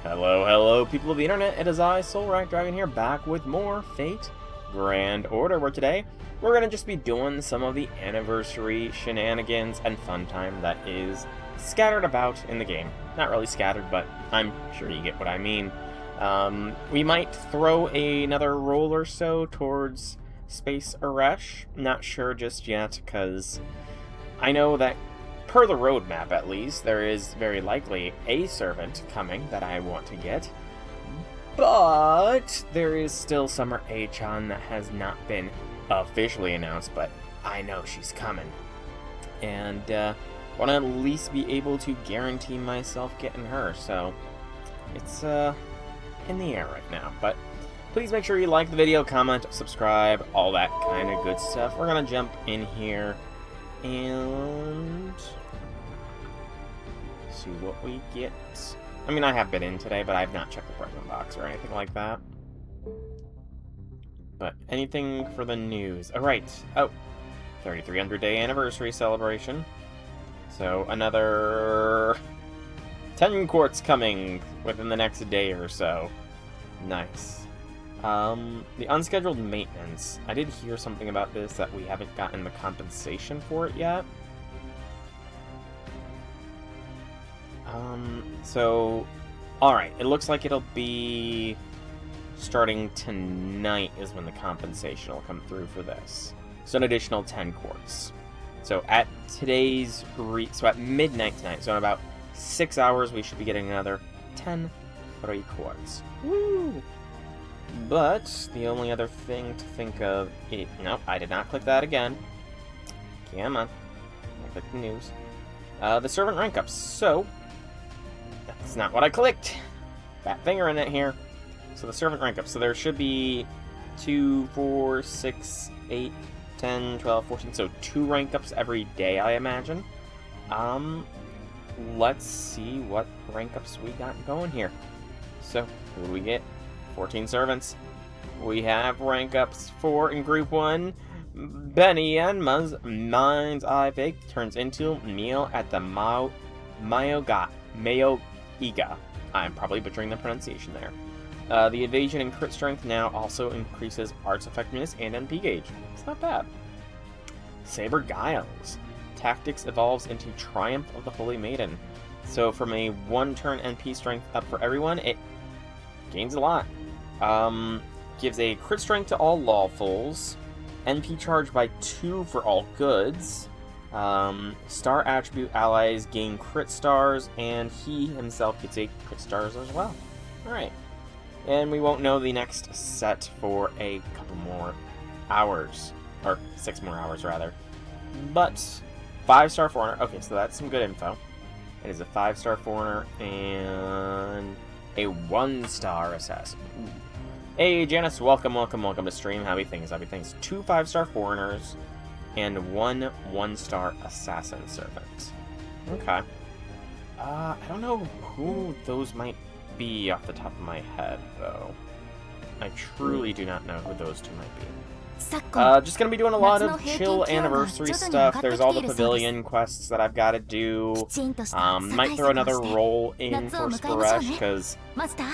Hello, hello, people of the internet. It is I, Soul Dragon here, back with more Fate Grand Order, where today we're going to just be doing some of the anniversary shenanigans and fun time that is scattered about in the game. Not really scattered, but I'm sure you get what I mean. We might throw another roll or so towards Space Aresh. Not sure just yet, because I know that per the roadmap, at least, there is very likely a servant coming that I want to get. But there is still Summer Achan that has not been officially announced, but I know she's coming. And want to at least be able to guarantee myself getting her, so it's in the air right now. But please make sure you like the video, comment, subscribe, all that kind of good stuff. We're going to jump in here and see what we get. I mean, I have been in today, but I have not checked the present box or anything like that. But anything for the news? Alright. Oh, 3300 day anniversary celebration. So another 10 quartz coming within the next day or so. Nice. The unscheduled maintenance. I did hear something about this, that we haven't gotten the compensation for it yet. So, alright, it looks like it'll be starting tonight is when the compensation will come through for this. So an additional 10 quartz. So at today's, so at midnight tonight, so in about 6 hours, we should be getting another 10 3 quartz. Woo! But the only other thing to think of is... Nope, I did not click that again. Come on. I clicked the news. The servant rank ups. So, that's not what I clicked. Fat finger in it here. So the servant rank ups. So there should be 2, 4, 6, 8, 10, 12, 14. So 2 rank ups every day, I imagine. Let's see what rank ups we got going here. So, who do we get? 14 servants. We have rank ups for in group 1. Benny and Mind's Eye Bake turns into meal at the Mayoiga. I'm probably butchering the pronunciation there. The evasion and crit strength now also increases arts effectiveness and NP gauge. It's not bad. Saber Guiles. Tactics evolves into Triumph of the Holy Maiden. So from a 1-turn NP strength up for everyone, it gains a lot. Gives a crit strength to all lawfuls, NP charge by 2 for all goods, star attribute allies gain crit stars, and he himself gets a crit stars as well. Alright. And we won't know the next set for a couple more hours. Or 6 more hours, rather. But 5-star foreigner. Okay, so that's some good info. It is a 5-star foreigner and a 1-star assassin. Ooh. Hey, Janice, welcome to stream. Happy things. 2 5-star foreigners and 1 1-star assassin servant. Okay. I don't know who those might be off the top of my head, though. I truly do not know who those 2 might be. Just gonna be doing a lot of chill anniversary stuff. There's all the pavilion quests that I've got to do. Might throw another roll in for Sparesh, because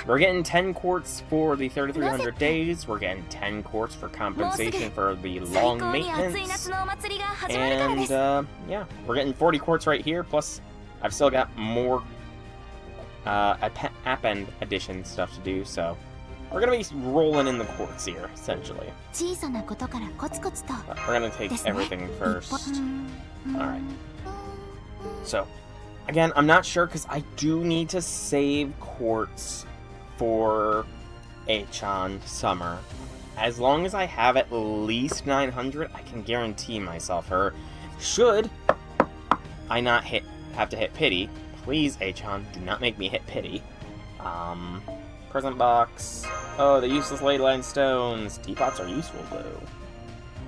we're getting 10 quartz for the 3300 days. We're getting 10 quartz for compensation for the long maintenance. And, yeah, we're getting 40 quartz right here, plus I've still got more app-end edition stuff to do, so we're going to be rolling in the quartz here, essentially. But we're going to take everything first. Alright. So, again, I'm not sure, because I do need to save quartz for Achan Summer. As long as I have at least 900, I can guarantee myself her. Should I not have to hit pity, please, Achan, do not make me hit pity. Present box. Oh, the useless leyline stones. Teapots are useful, though.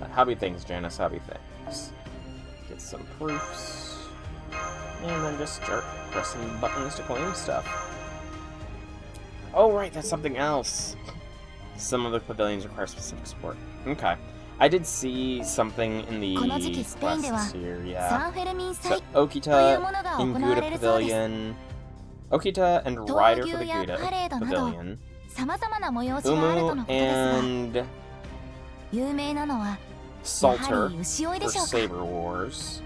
How be things, Janice? How be things? Get some proofs. And then just start pressing buttons to claim stuff. Oh, right, that's something else. Some of the pavilions require specific support. Okay. I did see something in the quests here, yeah. So, Okita, Inguda Pavilion. Okita and Rider for the Gouda Pavilion. 様々な催しがあるとのことですが、 and 有名なのはやは Salter り牛追いで for しょうか。 Saber Wars.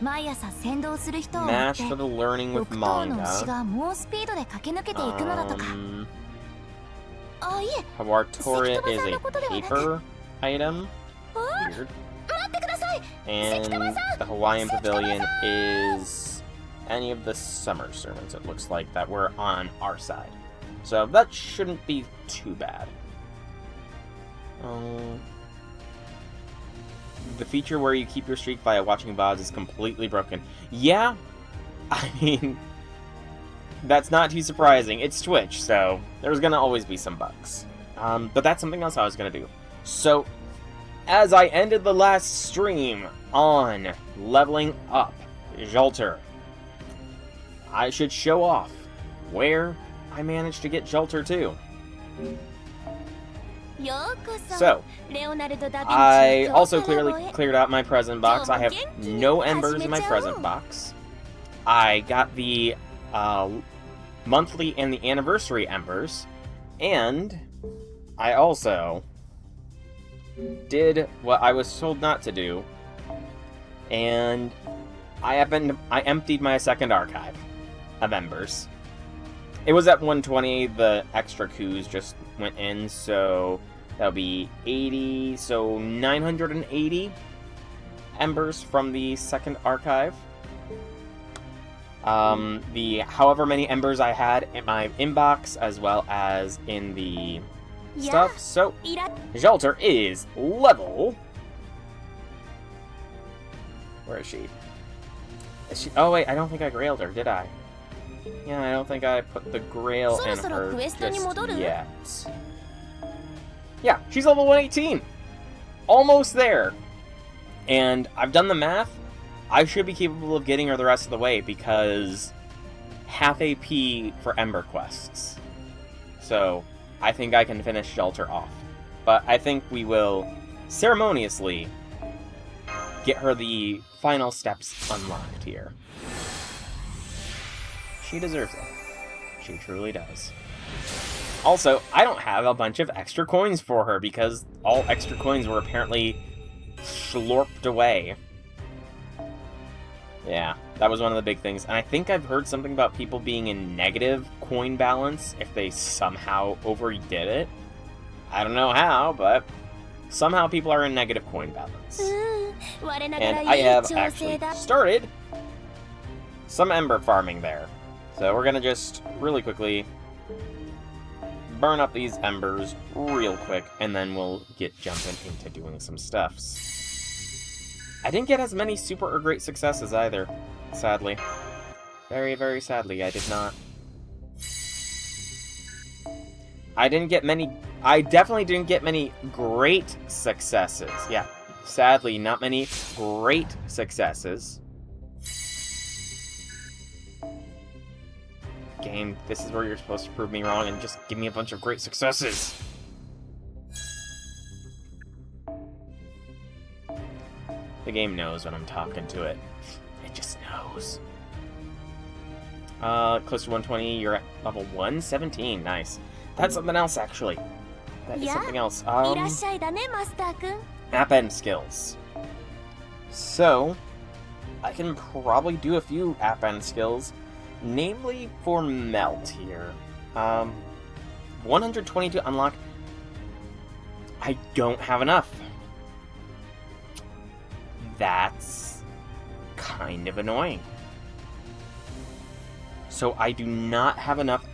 毎朝先導する人を追って Match for the Learning with 6頭の牛 Manga. が猛スピードで駆け抜けていくのだとか。あ、いえ、 Hawartoria is a 関友さんのことではなく、 paper item. あ、 Weird. 待ってください。 And 関友さん、 the Hawaiian Pavilion is any of the summer servants, it looks like, that were on our side. So that shouldn't be too bad. The feature where you keep your streak via watching VODs is completely broken. Yeah, I mean, that's not too surprising. It's Twitch, so there's gonna always be some bugs. But that's something else I was gonna do. So, as I ended the last stream on leveling up Jolter, I should show off where I managed to get Jolter to. So, I also cleared out my present box. I have no embers in my present box. I got the monthly and the anniversary embers, and I also did what I was told not to do, and I emptied my second archive of embers. It was at 120, the extra coups just went in, so that'll be 80, so 980 embers from the second archive. The however many embers I had in my inbox as well as in the stuff. So Jolter is level. Where is she? Oh wait, I don't think I grailed her, did I? Yeah, I don't think I put the grail in her just yet. Yeah, she's level 118! Almost there! And I've done the math. I should be capable of getting her the rest of the way because half AP for Ember quests. So, I think I can finish Jolter off. But I think we will ceremoniously get her the final steps unlocked here. She deserves it. She truly does. Also, I don't have a bunch of extra coins for her because all extra coins were apparently slurped away. Yeah, that was one of the big things. And I think I've heard something about people being in negative coin balance if they somehow overdid it. I don't know how, but somehow people are in negative coin balance. And I have actually started some ember farming there. So we're gonna just really quickly burn up these embers real quick, and then we'll get jumping into doing some stuffs. I didn't get as many super or great successes either, sadly. Very, very sadly, I did not. I definitely didn't get many great successes. Yeah, sadly, not many great successes. Game, this is where you're supposed to prove me wrong and just give me a bunch of great successes. The game knows when I'm talking to it. It just knows. Close to 120, you're at level 117. Nice. That's something else, actually. That is something else. App end skills. So, I can probably do a few app end skills. Namely for Melt here. 120 to unlock. I don't have enough. That's kind of annoying. So I do not have enough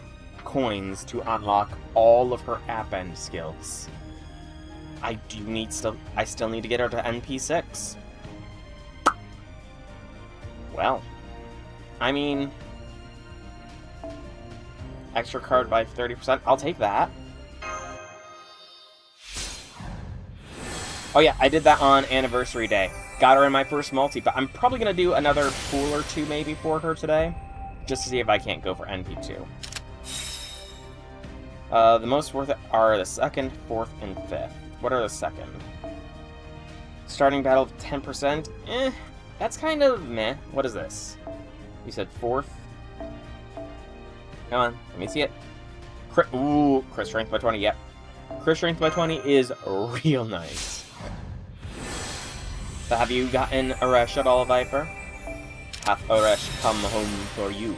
coins to unlock all of her app end skills. I still need to get her to NP6. Well, I mean, extra card by 30%. I'll take that. Oh yeah, I did that on Anniversary Day. Got her in my first multi, but I'm probably going to do another pool or two maybe for her today, just to see if I can't go for NP2. The most worth it are the 2nd, 4th, and 5th. What are the 2nd? Starting battle of 10%? That's kind of meh. What is this? You said 4th? Come on, let me see it. Ooh, crit strength by 20, yep. Crit strength by 20 is real nice. So have you gotten Uresh at all, Viper? Hath Uresh come home for you?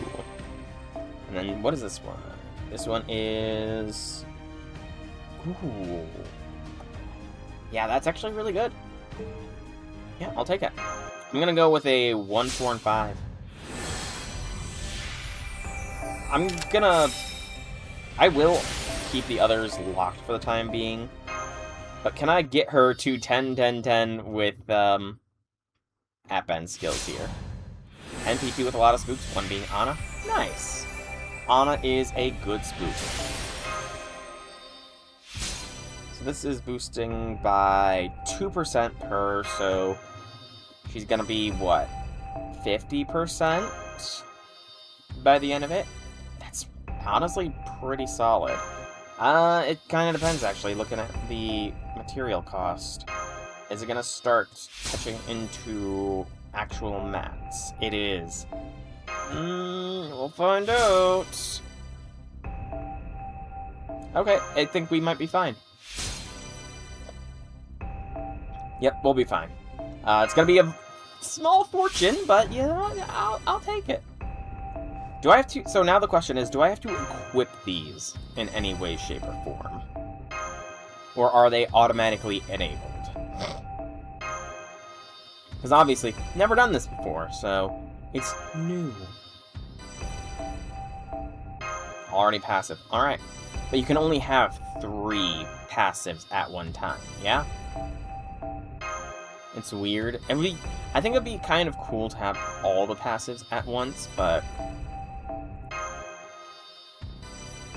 And then, what is this one? This one is... Ooh. Yeah, that's actually really good. Yeah, I'll take it. I'm gonna go with a 1, 4, and 5. I will keep the others locked for the time being. But can I get her to 10, 10, 10 with, app-end skills here? NP2 with a lot of spooks, one being Ana. Nice. Ana is a good spook. So this is boosting by 2% per, so she's gonna be, what, 50% by the end of it? That's honestly pretty solid. It kind of depends, actually, looking at the material cost. Is it gonna start touching into actual mats? It is. We'll find out. Okay, I think we might be fine. Yep, we'll be fine. It's gonna be a small fortune, but yeah, I'll take it. Do I have to... So now the question is, do I have to equip these in any way, shape, or form? Or are they automatically enabled? Because obviously, never done this before, so it's new. Already passive. Alright. But you can only have 3 passives at one time, yeah? It's weird. I think it'd be kind of cool to have all the passives at once, but...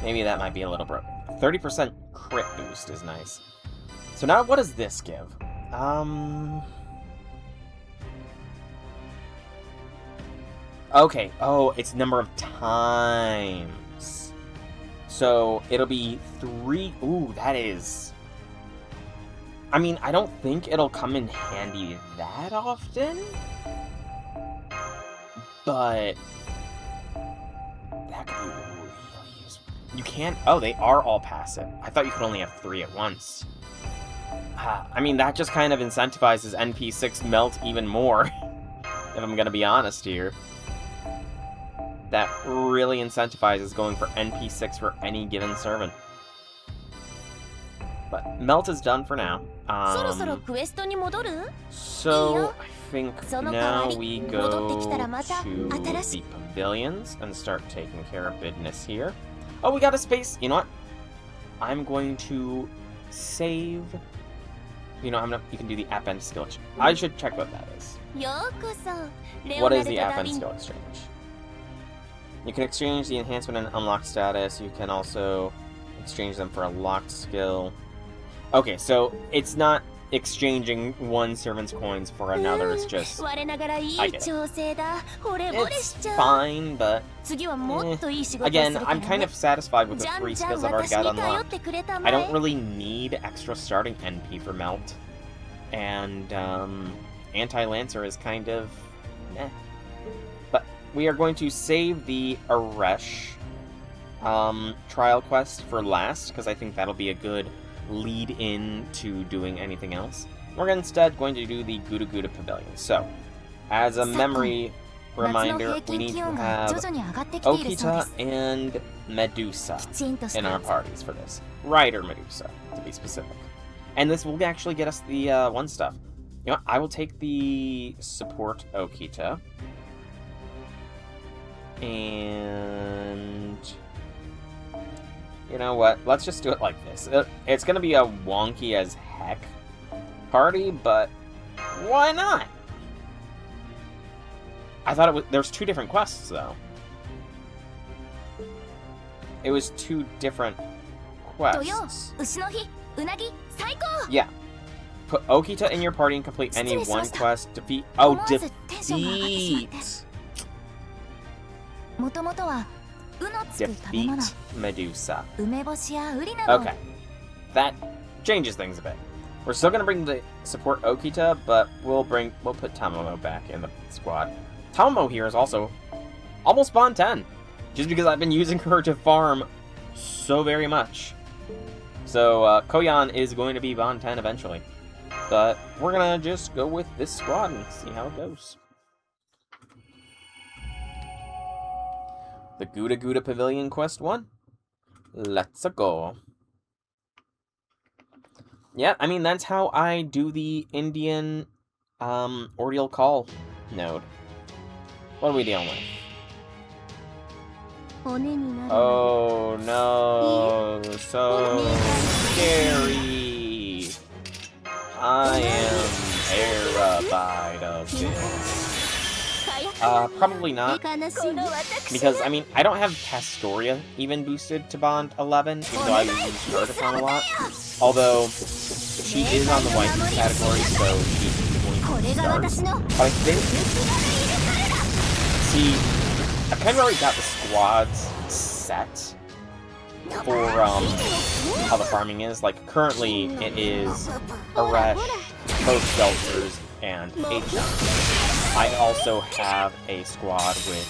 maybe that might be a little broken. 30% crit boost is nice. So now, what does this give? Okay. Oh, it's number of times. So, it'll be 3... Ooh, that is... I mean, I don't think it'll come in handy that often. But... that could be really useful. You can't... Oh, they are all passive. I thought you could only have 3 at once. I mean, that just kind of incentivizes NP6 Melt even more. If I'm gonna be honest here. That really incentivizes going for NP6 for any given servant. But Melt is done for now. So, I think now we go to the pavilions and start taking care of business here. Oh, we got a space! You know what? I'm going to save... You know, you can do the app-end skill exchange. I should check what that is. What is the app-end skill exchange? You can exchange the enhancement and unlock status. You can also exchange them for a locked skill. Okay, so it's not exchanging one servant's coins for another. It's just... I get it. It's fine, but... Again, I'm kind of satisfied with the 3 skills I've already got unlocked. I don't really need extra starting NP for Melt. And, Anti-Lancer is kind of... meh. But we are going to save the Uresh trial quest for last, because I think that'll be a good lead in to doing anything else. We're instead going to do the Guda Guda Pavilion. So, as a memory reminder, we need to have Okita and Medusa in our parties for this. Rider Medusa, to be specific. And this will actually get us the 1 stuff. You know what? I will take the support Okita. And... you know what? Let's just do it like this. It's going to be a wonky as heck party, but why not? I thought it was... there's 2 different quests, though. It was 2 different quests. Yeah. Put Okita in your party and complete any 1 quest. Defeat... oh, defeat! Defeat Medusa. Okay. That changes things a bit. We're still gonna bring the support Okita, but we'll put Tamamo back in the squad. Tamamo here is also almost Bond 10. just because I've been using her to farm so very much. So, Koyan is going to be Bond 10 eventually. But we're gonna just go with this squad and see how it goes. The Gouda Gouda Pavilion Quest 1. Let's go. Yeah, I mean, that's how I do the Indian, Ordeal Call node. What are we dealing with? Oh no, so scary. I am terrified of this. Probably not. Because, I mean, I don't have Castoria even boosted to Bond 11, even though I use her to farm a lot. Although, she is on the white category, so she's going to start. But I think... See, I've kind of already got the squads set for how the farming is. Like, currently, it is Arash, both Shelters, and H-Shot. I also have a squad with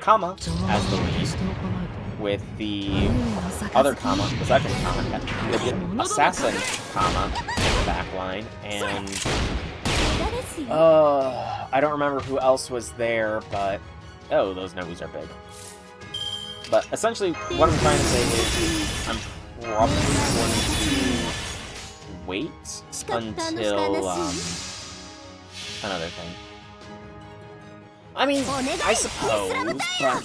Kama as the lead, with the other Kama, the second Kama, the Assassin Kama in the back line, and I don't remember who else was there, but oh, those nose are big. But essentially, what I'm trying to say is I'm probably going to wait until another thing. I mean, I suppose, but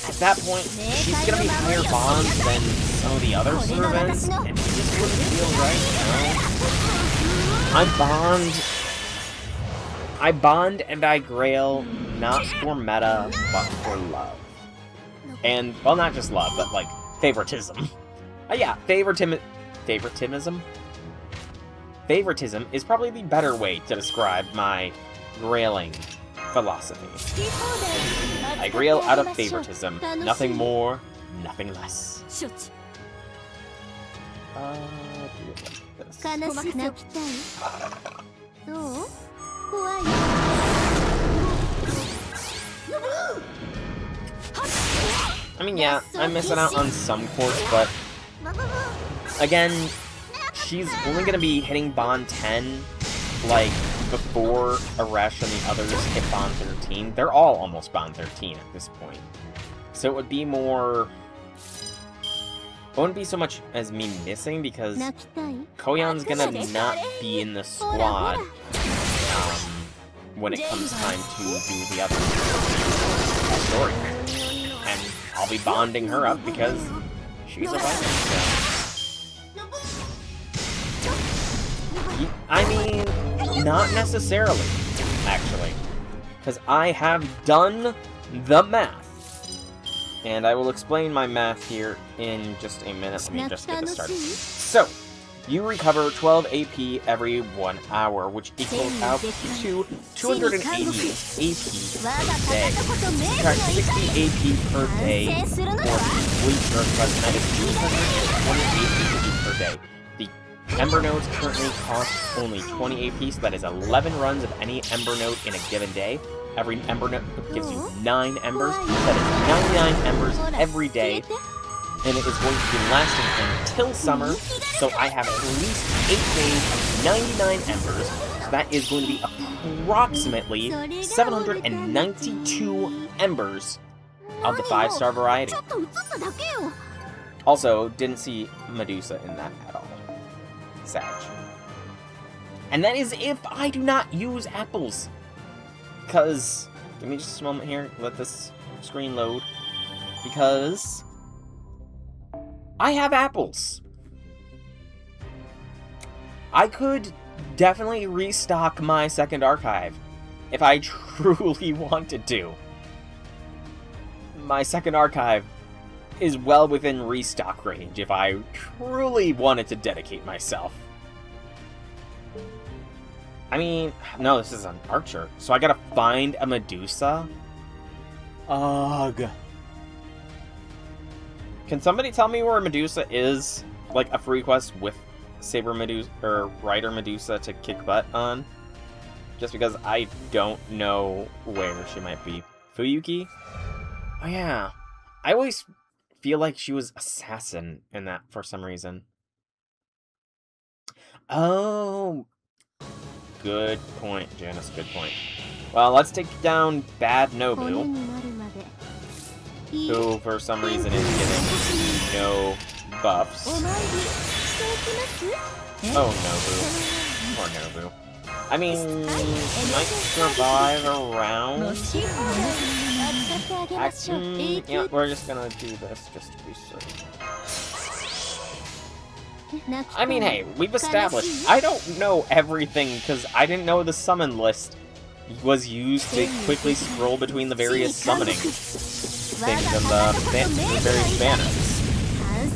at that point, she's gonna be higher Bond than some of the other servants, and it just wouldn't feel right, you know? I Bond and I Grail not for meta, but for love. And, well, not just love, but, like, favoritism. Yeah, favoritism is probably the better way to describe my grailing philosophy. I grail out of favoritism. Nothing more, nothing less. I mean, yeah, I'm missing out on some courts, but again, she's only gonna be hitting Bond 10, like, before Arash and the others hit Bond 13. They're all almost Bond 13 at this point. So it would be more... It wouldn't be so much as me missing, because Koyan's gonna not be in the squad when it comes time to do the other story. And I'll be bonding her up because she's a Viking. So. I mean, not necessarily, actually. Because I have done the math. And I will explain my math here in just a minute. Let me just get this started. So, you recover 12 AP every 1 hour, which equals out to 280 AP per day. Subtract 60 AP per day for the Bleach Earth Quest, and that is 220 AP per day. The Ember nodes currently cost only 20 AP, so that is 11 runs of any Ember node in a given day. Every Ember node gives you 9 Embers. That is 99 Embers every day. And it is going to be lasting until summer, so I have at least 8 days of 99 Embers, so that is going to be approximately 792 Embers of the 5-star variety. Also, didn't see Medusa in that at all. Sag. And that is if I do not use apples. Because, give me just a moment here, let this screen load. Because I have apples. I could definitely restock my second archive if I truly wanted to. My second archive is well within restock range if I truly wanted to dedicate myself. I mean, no, this is an archer, so I gotta find a Medusa? Ugh. Can somebody tell me where Medusa is, like, a free quest with Saber Medusa, or Rider Medusa to kick butt on? Just because I don't know where she might be. Fuyuki? Oh yeah. I always feel like she was assassin in that for some reason. Oh, good point, Janice, good point. Well, let's take down Bad Nobu, who for some reason is getting no buffs. Oh, Nobu. Poor Nobu. I mean, she might survive a round. Yeah, we're just gonna do this just to be certain. I mean, hey, we've established. I don't know everything because I didn't know the summon list was used to quickly scroll between the various summoning things and the various banners.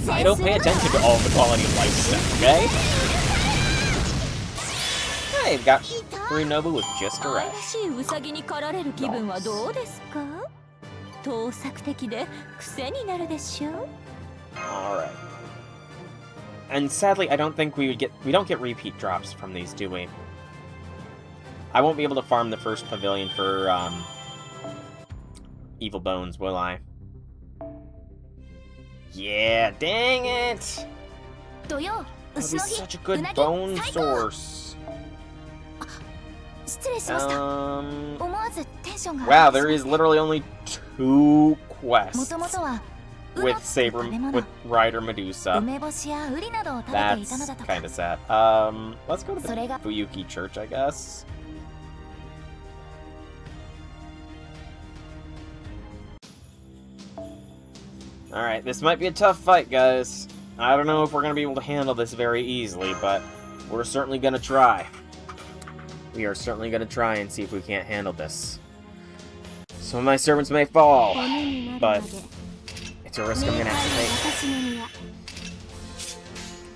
I don't pay attention to all the quality of life stuff, okay? Hey, we've got 3 Nobu with just a rest. Alright. And sadly, I don't think we don't get repeat drops from these, do we? I won't be able to farm the first pavilion for, Evil Bones, will I? Yeah, dang it! That would be such a good bone source. Wow, there is literally only 2 quests with Rider Medusa. That's kind of sad. Let's go to the Fuyuki Church, I guess. Alright, this might be a tough fight, guys. I don't know if we're going to be able to handle this very easily, but we're certainly going to try. We are certainly going to try and see if we can't handle this. Some of my servants may fall, but it's a risk I'm going to have to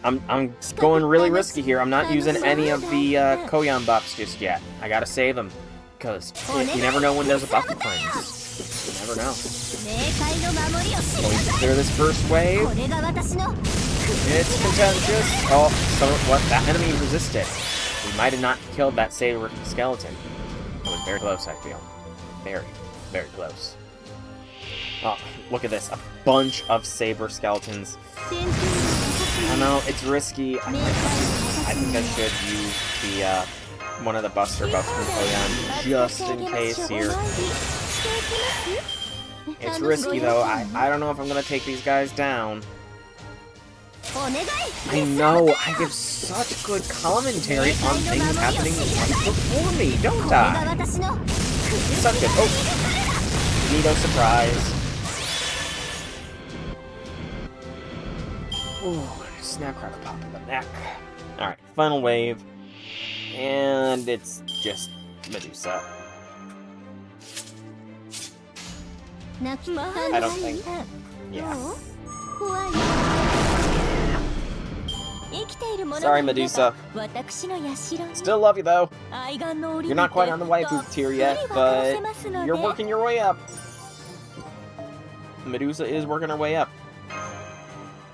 take. I'm going really risky here. I'm not using any of the Koyan buffs just yet. I gotta save them, because you never know when there's a buff behind. You never know. So we clear this first wave. It's contentious. Oh, so what? That enemy resisted. We might have not killed that saber skeleton. It was very close, I feel. Very, very close. Oh, look at this. A bunch of saber skeletons. I know, it's risky. I think I should use the, one of the Buster buffs from Koyan just in case here. It's risky, though. I don't know if I'm going to take these guys down. I know, I give such good commentary on things happening right before me, don't I? Such good. Oh, Nito surprise. Ooh, Snapcracker pop in the neck. Alright, final wave. And it's just Medusa. I don't think. Yeah. Sorry, Medusa. Still love you, though. You're not quite on the waifu tier yet, but you're working your way up. Medusa is working her way up.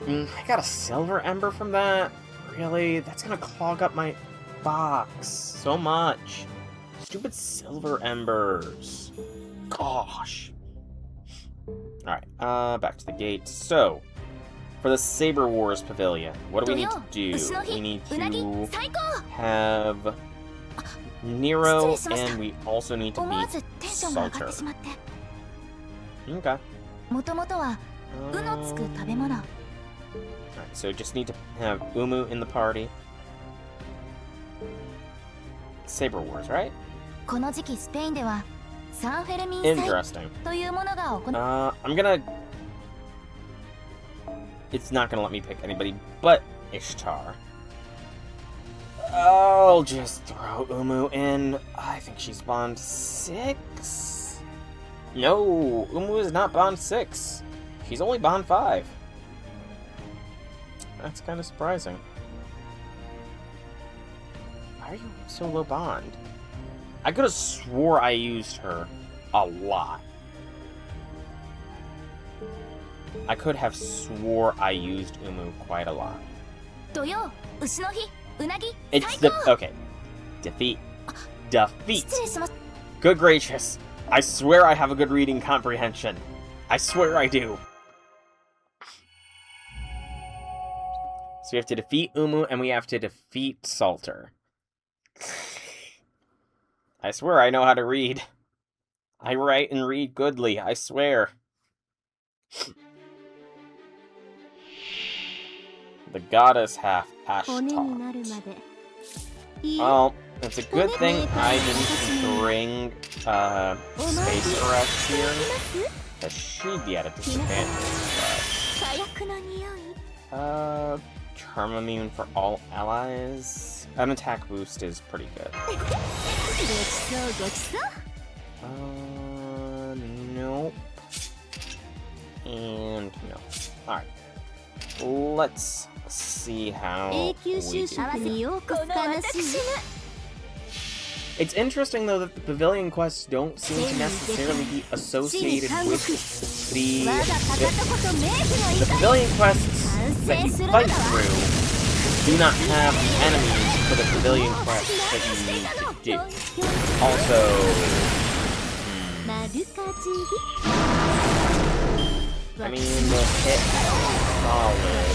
I got a silver ember from that? Really? That's gonna clog up my box so much. Stupid silver embers. Gosh. Alright, back to the gate. So, for the Saber Wars Pavilion, what do we need to do? We need to have Nero, and we also need to beat Salter. Okay. Alright, so just need to have Umu in the party. Saber Wars, right? Interesting. I'm gonna... It's not gonna let me pick anybody but Ishtar. I'll just throw Umu in. I think she's Bond 6? No, Umu is not Bond 6. She's only Bond 5. That's kind of surprising. Why are you so low Bond? I could have swore I used her a lot. I could have swore I used Umu quite a lot. It's the... Okay. Defeat. Defeat. Good gracious. I swear I have a good reading comprehension. I swear I do. So we have to defeat Umu, and we have to defeat Salter. I swear I know how to read. I write and read goodly, I swear. The goddess half ash taught. Well, it's a good thing I didn't bring Space Arrest here, because she'd be at a disadvantage, but... Charm Immune for all allies. An attack boost is pretty good. Nope. And no. Alright. Let's see how we do. It's interesting, though, that the Pavilion quests don't seem to necessarily be associated with the Pavilion quests that you fight through do not have the enemies for the Pavilion quests that you need to do. Also, I mean, the hit solid,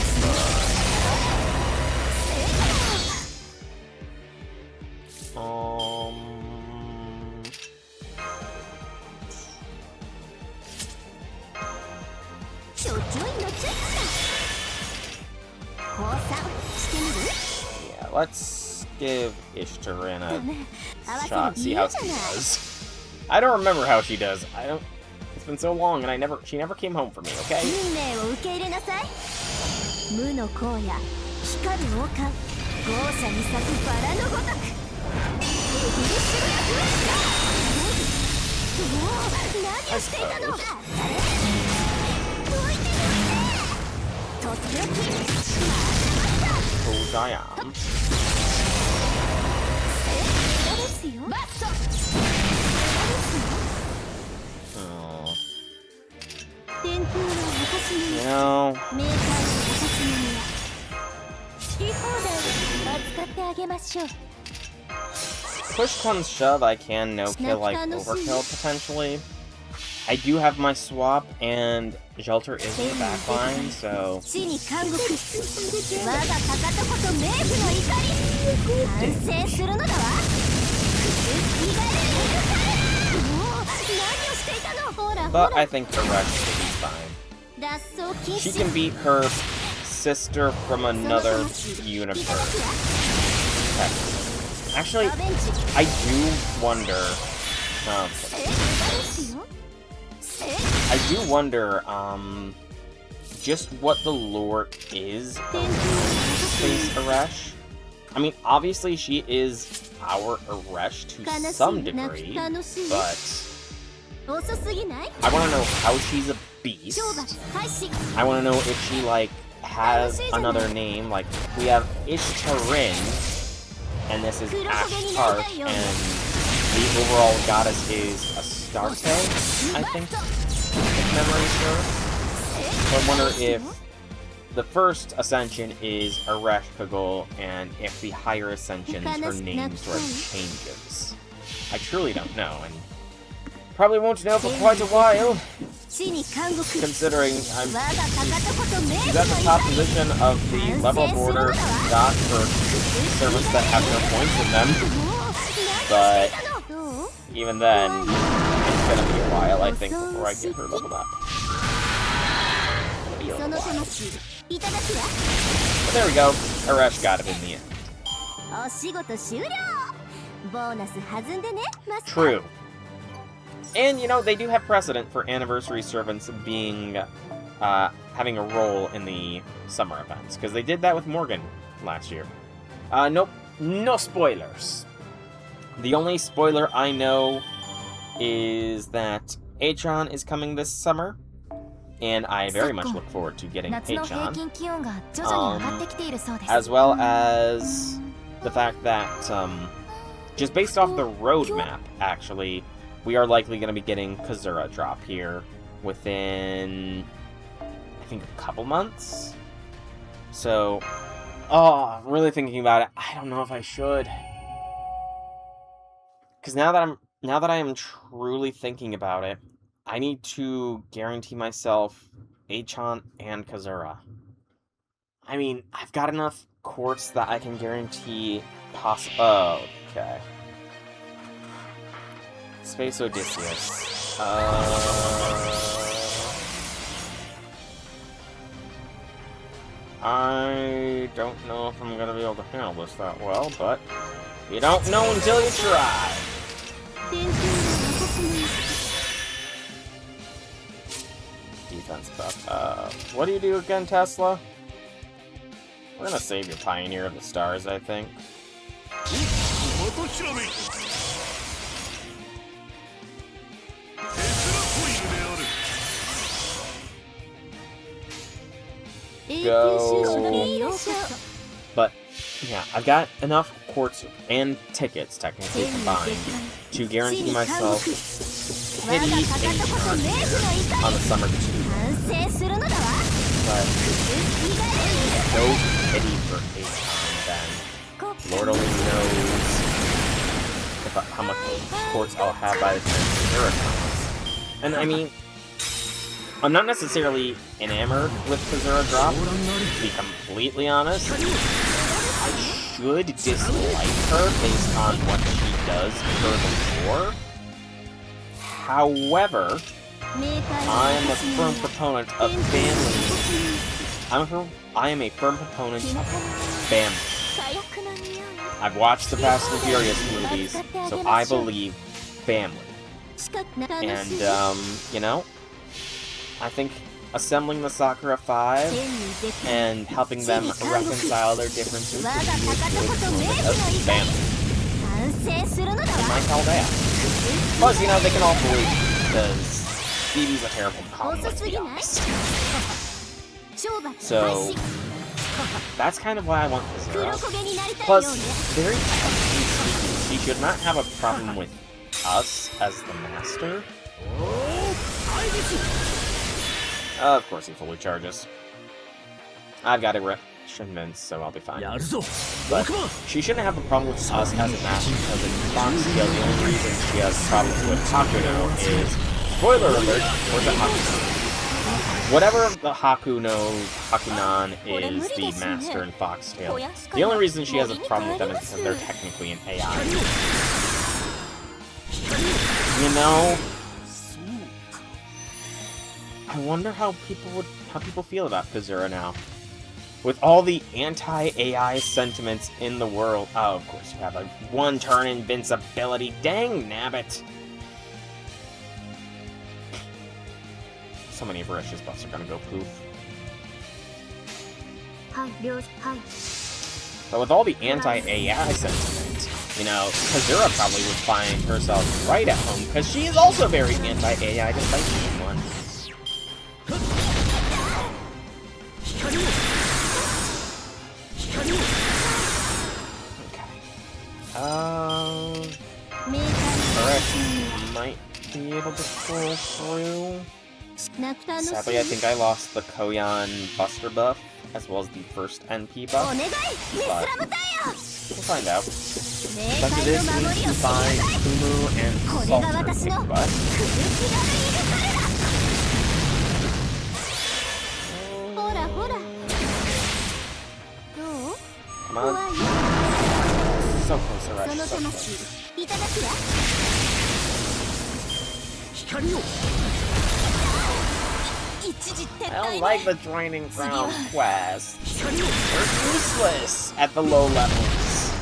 yeah, let's give Ishtarin a shot, see how she does. I don't remember how she does. It's been so long, and she never came home for me, okay? I suppose. Oh, I am. Oh. You know... Push comes shove, I can no-kill like overkill, potentially. I do have my swap, and Jelter is in the back line, so... But I think the rest will be fine. She can beat her sister from another universe. Actually, I do wonder... I do wonder, just what the lore is of Space Aresh. I mean, obviously she is our Aresh to some degree, but... I want to know how she's a beast. I want to know if she, like, has another name. Like, we have Ishtarin, and this is Ashtark, and the overall goddess is Astarte, I think, if memory serves. So I wonder if the first ascension is Aresh Kagol, and if the higher ascensions, her name sort of changes. I truly don't know, and probably won't know for quite a while, considering she's at the top position of the level of order, not for servants that have no points in them, but even then, it's gonna be a while, I think, before I get her leveled up. It'll be a little while. But there we go, Aresh got it in the end. True. And, you know, they do have precedent for anniversary servants being, having a role in the summer events, because they did that with Morgan last year. Nope, no spoilers. The only spoiler I know is that Achan is coming this summer, and I very much look forward to getting Achan. As well as the fact that, just based off the roadmap, actually, we are likely going to be getting Kazura drop here within, I think, a couple months. So, I'm really thinking about it. I don't know if I should. Because now that I am truly thinking about it, I need to guarantee myself Achan and Kazura. I mean, I've got enough quartz that I can guarantee oh, okay. Space Odysseus. I don't know if I'm gonna be able to handle this that well, but you don't know until you try. Defense buff. What do you do again, Tesla? We're gonna save your Pioneer of the Stars, I think. Go. But, yeah, I've got enough quartz and tickets, technically combined, to guarantee myself Pity on the Summer 2. But no pity for Achan, then Lord only knows how much quartz I'll have by the time Kazura comes. And I mean, I'm not necessarily enamored with Kazura Drop, to be completely honest. I should dislike her based on what she does for the lore. However, I'm a firm proponent of family. I am a firm proponent of family. I've watched the Fast and Furious movies, so I believe family. And, you know, I think assembling the Sakura 5 and helping them reconcile their differences would be a good moment of family. And my Caldea. Plus, you know, they can all believe, because Phoebe's a terrible mom, let's be honest. So, that's kind of why I want Kazura. Plus, very technically speaking, she should not have a problem with us as the master. Of course he fully charges. I've got Shipments, so I'll be fine. But she shouldn't have a problem with us as a master, because in Fox Scale, the only reason she has problems with Hakuno is, spoiler alert, for the Hakuno. Whatever the Hakunan is the master in Foxtail. The only reason she has a problem with them is because they're technically an AI. You know, I wonder how people feel about Kazura now. With all the anti-AI sentiments in the world. Oh, of course you have a one-turn invincibility. Dang nabbit. So many of Rish's buffs are gonna go poof. But with all the anti-AI sentiment, you know, Kazura probably would find herself right at home, because she is also very anti-AI despite being one. Alright, might be able to pull through. Sadly, I think I lost the Koyan Buster buff, as well as the first NP buff, but we'll find out. But it is linked by Kumu and Salter kick butt. Come on. So close, Arash, so close. I don't like the Draining Ground quests. They're useless at the low levels.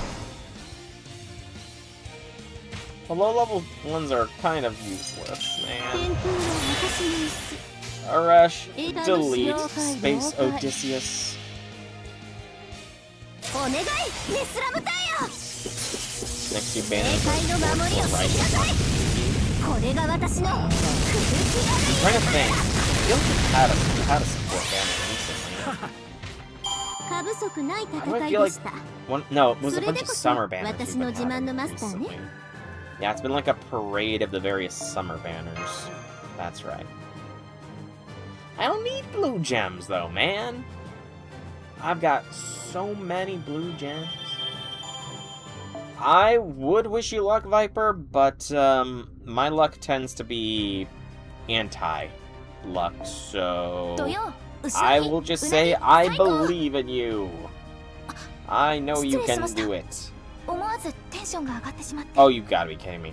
The low level ones are kind of useless, man. Arash, delete Space Odysseus. Next you ban it. Right. I'm trying to think. I feel like we've had a support banner recently. Why do I feel like one? No, it was a bunch of summer banners we've been having recently. Yeah, it's been like a parade of the various summer banners. That's right. I don't need blue gems though, man. I've got so many blue gems. I would wish you luck, Viper, but my luck tends to be anti-luck, so とよ、後ろ I に will just うな say ぎ I 最高 believe in you. I know you can do it. 思わずテンションが上がってしまって Oh, you gotta be kidding me.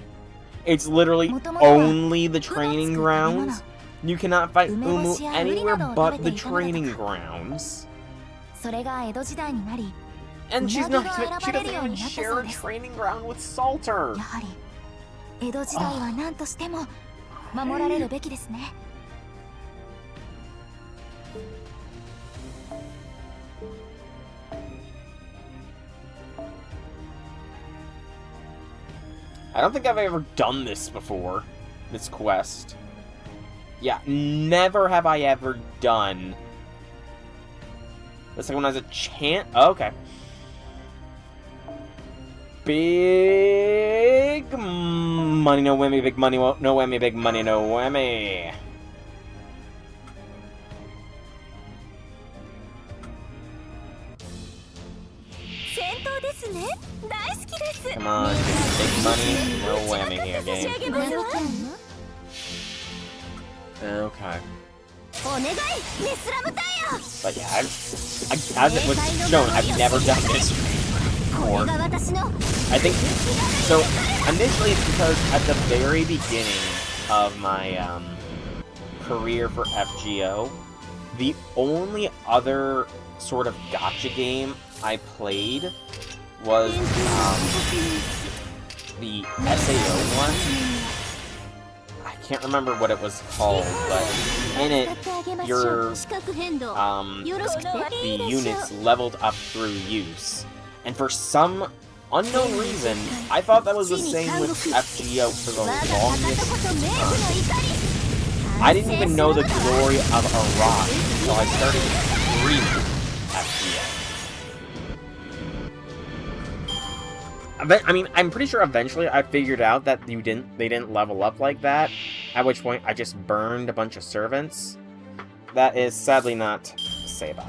It's literally 元々は only the training うがつく食べ物 grounds? You cannot fight 梅干し Umu やウリ anywhere などを but 食 the べていたのだとか training grounds. それが江戸時代になり And she's not even, she うなぎ doesn't が選ばれるよう even になった share そう a です training ground with Salter. やはり江戸時代は何としても守られるべきですね I don't think I've ever done this before. This quest. Yeah, never have I ever done. The second one has a chant. Oh, okay. Big money, no whammy. Big money, no whammy. Big money, no whammy. Come on, give me big money, no whammy here, game. Okay. But yeah, as it was shown, I've never done this before. I think so. Initially, it's because at the very beginning of my career for FGO, the only other sort of gacha game I played was the SAO one. I can't remember what it was called, but in it, your the units leveled up through use. And for some unknown reason, I thought that was the same with FGO for the longest time. I didn't even know the glory of Iraq until I started streaming FGO. I mean, I'm pretty sure eventually I figured out that they didn't level up like that, at which point I just burned a bunch of servants. That is sadly not Seba.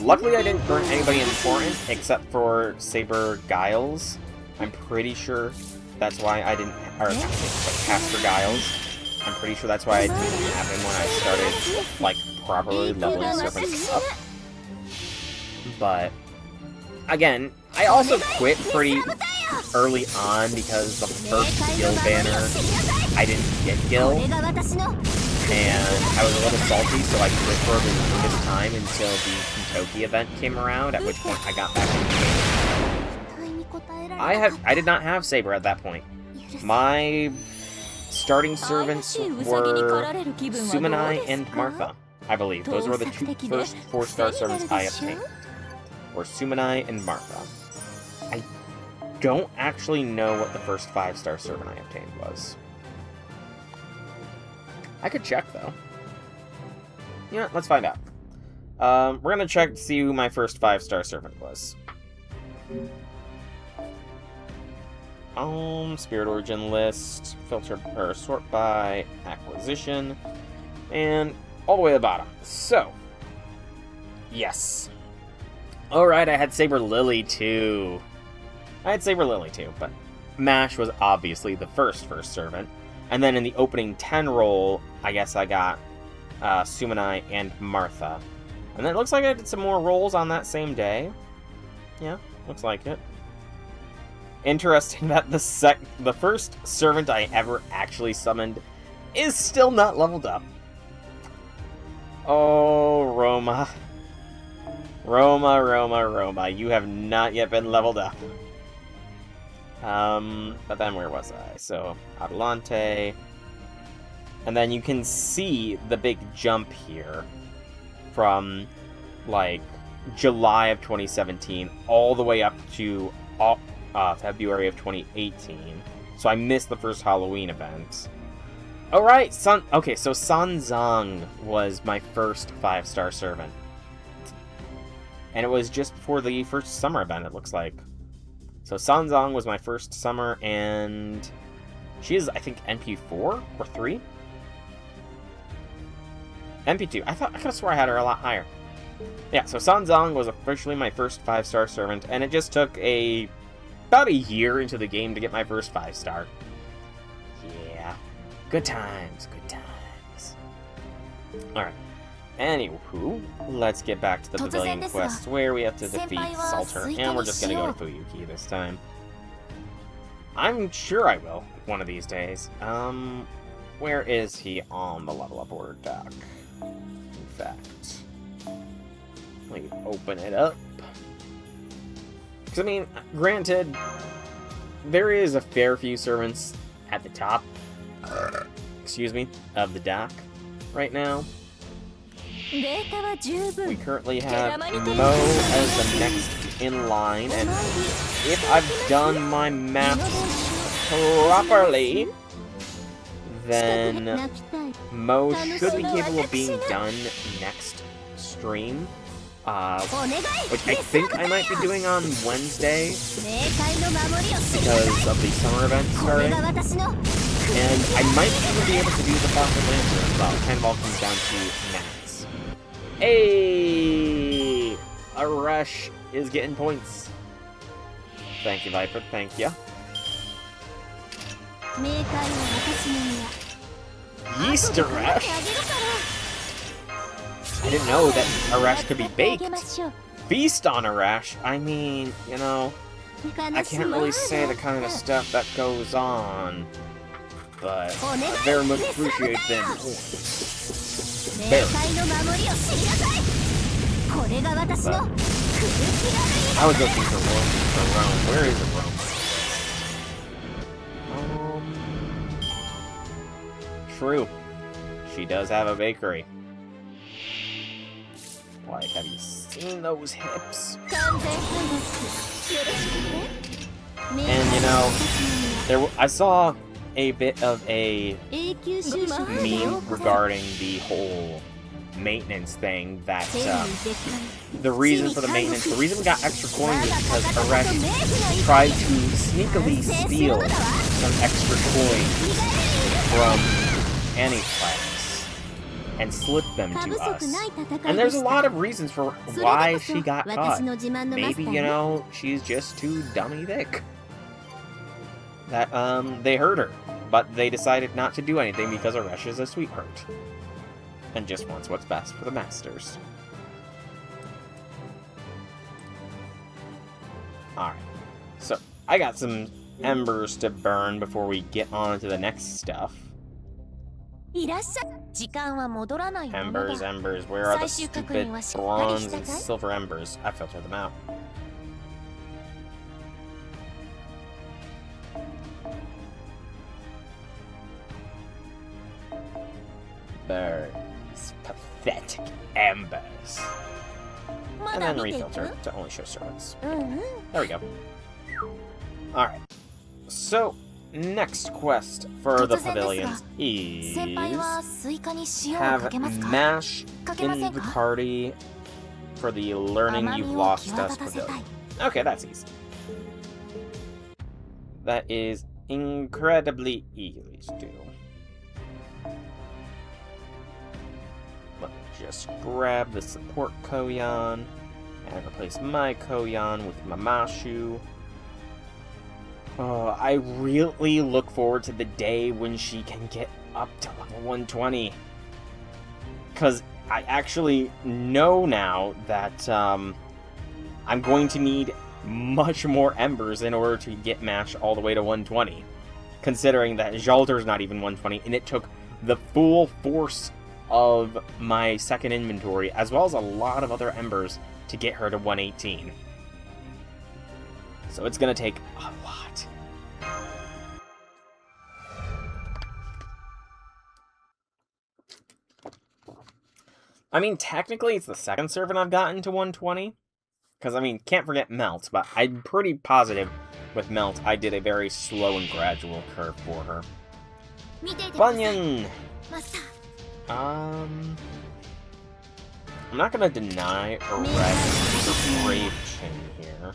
Luckily I didn't burn anybody important except for Saber Giles. I'm pretty sure that's why I didn't, or Caster Giles. I'm pretty sure that's why I didn't have him when I started, like, properly leveling servants up. But, again, I also quit pretty early on because the first Gil banner, I didn't get Gil, and I was a little salty, so I quit for the longest time until the Kentucky event came around, at which point I got back in the game. I did not have Saber at that point. My starting servants were Sumanai and Martha, I believe. Those were the first 4-star servants I obtained. Were Sumanai and Martha. I don't actually know what the first 5-star servant I obtained was. I could check, though. You know what? Let's find out. We're gonna check to see who my first 5-star servant was. Spirit Origin list, filter or sort by acquisition, and all the way to the bottom. So, yes. Alright, I had Saber Lily too. But Mash was obviously the first servant. And then in the opening 10 roll, I guess I got Sumanai and Martha. And then it looks like I did some more rolls on that same day. Yeah, looks like it. Interesting that the first servant I ever actually summoned is still not leveled up. Oh, Roma. Roma, you have not yet been leveled up. But then where was I? So, Adelante. And then you can see the big jump here from, like, July of 2017 all the way up to February of 2018. So I missed the first Halloween event. Alright, okay, so Sanzang was my first 5-star servant. And it was just before the first summer event, it looks like. So Sanzang was my first summer, and she is, I think, NP4 or 3? NP2. I could have swore I had her a lot higher. Yeah, so Sanzang was officially my first 5-star servant, and it just took a about a year into the game to get my first 5-star. Yeah. Good times, good times. Alright. Anywho, let's get back to the pavilion quest where we have to defeat Salter, and we're just gonna go to Fuyuki this time. I'm sure I will, one of these days. Where is he on the level up order dock? In fact, let me open it up. Because, I mean, granted, there is a fair few servants at the top, excuse me, of the dock right now. We currently have Mo as the next in line, and if I've done my math properly, then Mo should be capable of being done next stream, which I think I might be doing on Wednesday because of the summer event starting, and I might even be able to do the Fossil Lancer as well. It kind of all comes down to maths. Hey! A rush is getting points. Thank you, Viper. Thank you. Yeast Arash? I didn't know that Arash could be baked. Feast on Arash? I mean, you know, I can't really say the kind of stuff that goes on, but I very much appreciate them. Very. But I was looking for Rome. Where is it, Rome? True. She does have a bakery. Like, have you seen those hips? And you know, I saw a bit of a meme regarding the whole maintenance thing, that the reason for the maintenance, the reason we got extra coins is because Arash tried to sneakily steal some extra coins from Aniplex and slip them to us. And there's a lot of reasons for why she got caught. Maybe, you know, she's just too dummy thick. That, they hurt her, but they decided not to do anything because Arash is a sweetheart. And just wants what's best for the masters. Alright, so I got some embers to burn before we get on to the next stuff. Embers, embers, where are the stupid bronze and silver embers? I filtered them out. Burns. Pathetic embers. And then refilter to only show servants. There we go. Alright. So, next quest for the pavilions is have Mash in the party for the Learning You've Lost Us pavilion. Okay, that's easy. That is incredibly easy to do. Let me just grab the support Koyan and replace my Koyan with Mamashu. I really look forward to the day when she can get up to level 120. Because I actually know now that I'm going to need much more embers in order to get Mash all the way to 120. Considering that Jalter's not even 120, and it took the full force of my second inventory, as well as a lot of other embers, to get her to 118. So it's going to take a lot. I mean, technically, it's the second servant I've gotten to 120. Because, I mean, can't forget Melt, but I'm pretty positive with Melt I did a very slow and gradual curve for her. Bunyan! I'm not going to deny Arash the Brave Chin here.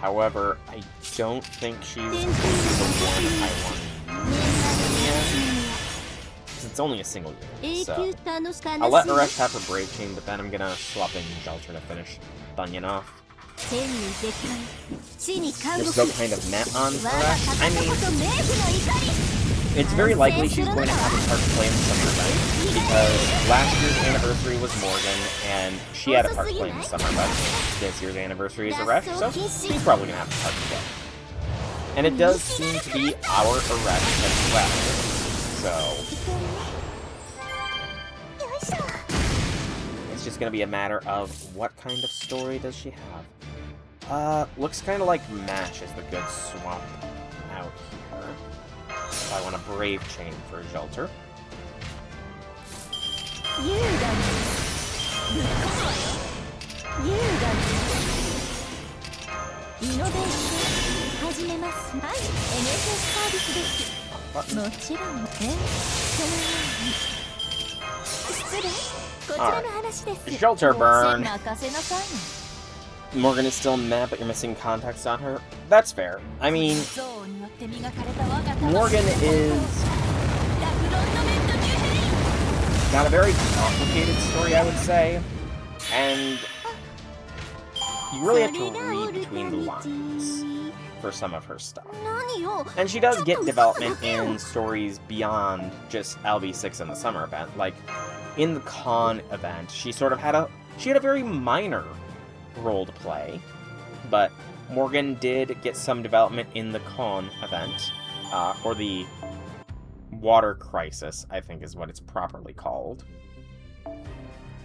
However, I don't think she's the one I want to use yet. Since it's only a single unit, so I'll let Aresh have her Brave Chain, but then I'm gonna swap in Gelter to finish Bunyan off. You're still kind of met on Aresh. I mean, it's very likely she's going to have a part to play in the summer event, because last year's anniversary was Morgan, and she had a part to play in the summer event. This year's anniversary is Aresh, so she's probably going to have a part to play. And it does seem to be our Aresh as well, so it's just going to be a matter of what kind of story does she have. Looks kind of like Match is the good swap out here. So I want a Brave Chain for Gelter. Gelter burn! Morgan is still mad, but you're missing context on her. That's fair. I mean, Morgan is got a very complicated story, I would say, and you really have to read between the lines for some of her stuff. And she does get development in stories beyond just LV6 and the summer event. Like, in the con event, she sort of had a very minor role to play, but Morgan did get some development in the con event, or the water crisis, I think is what it's properly called.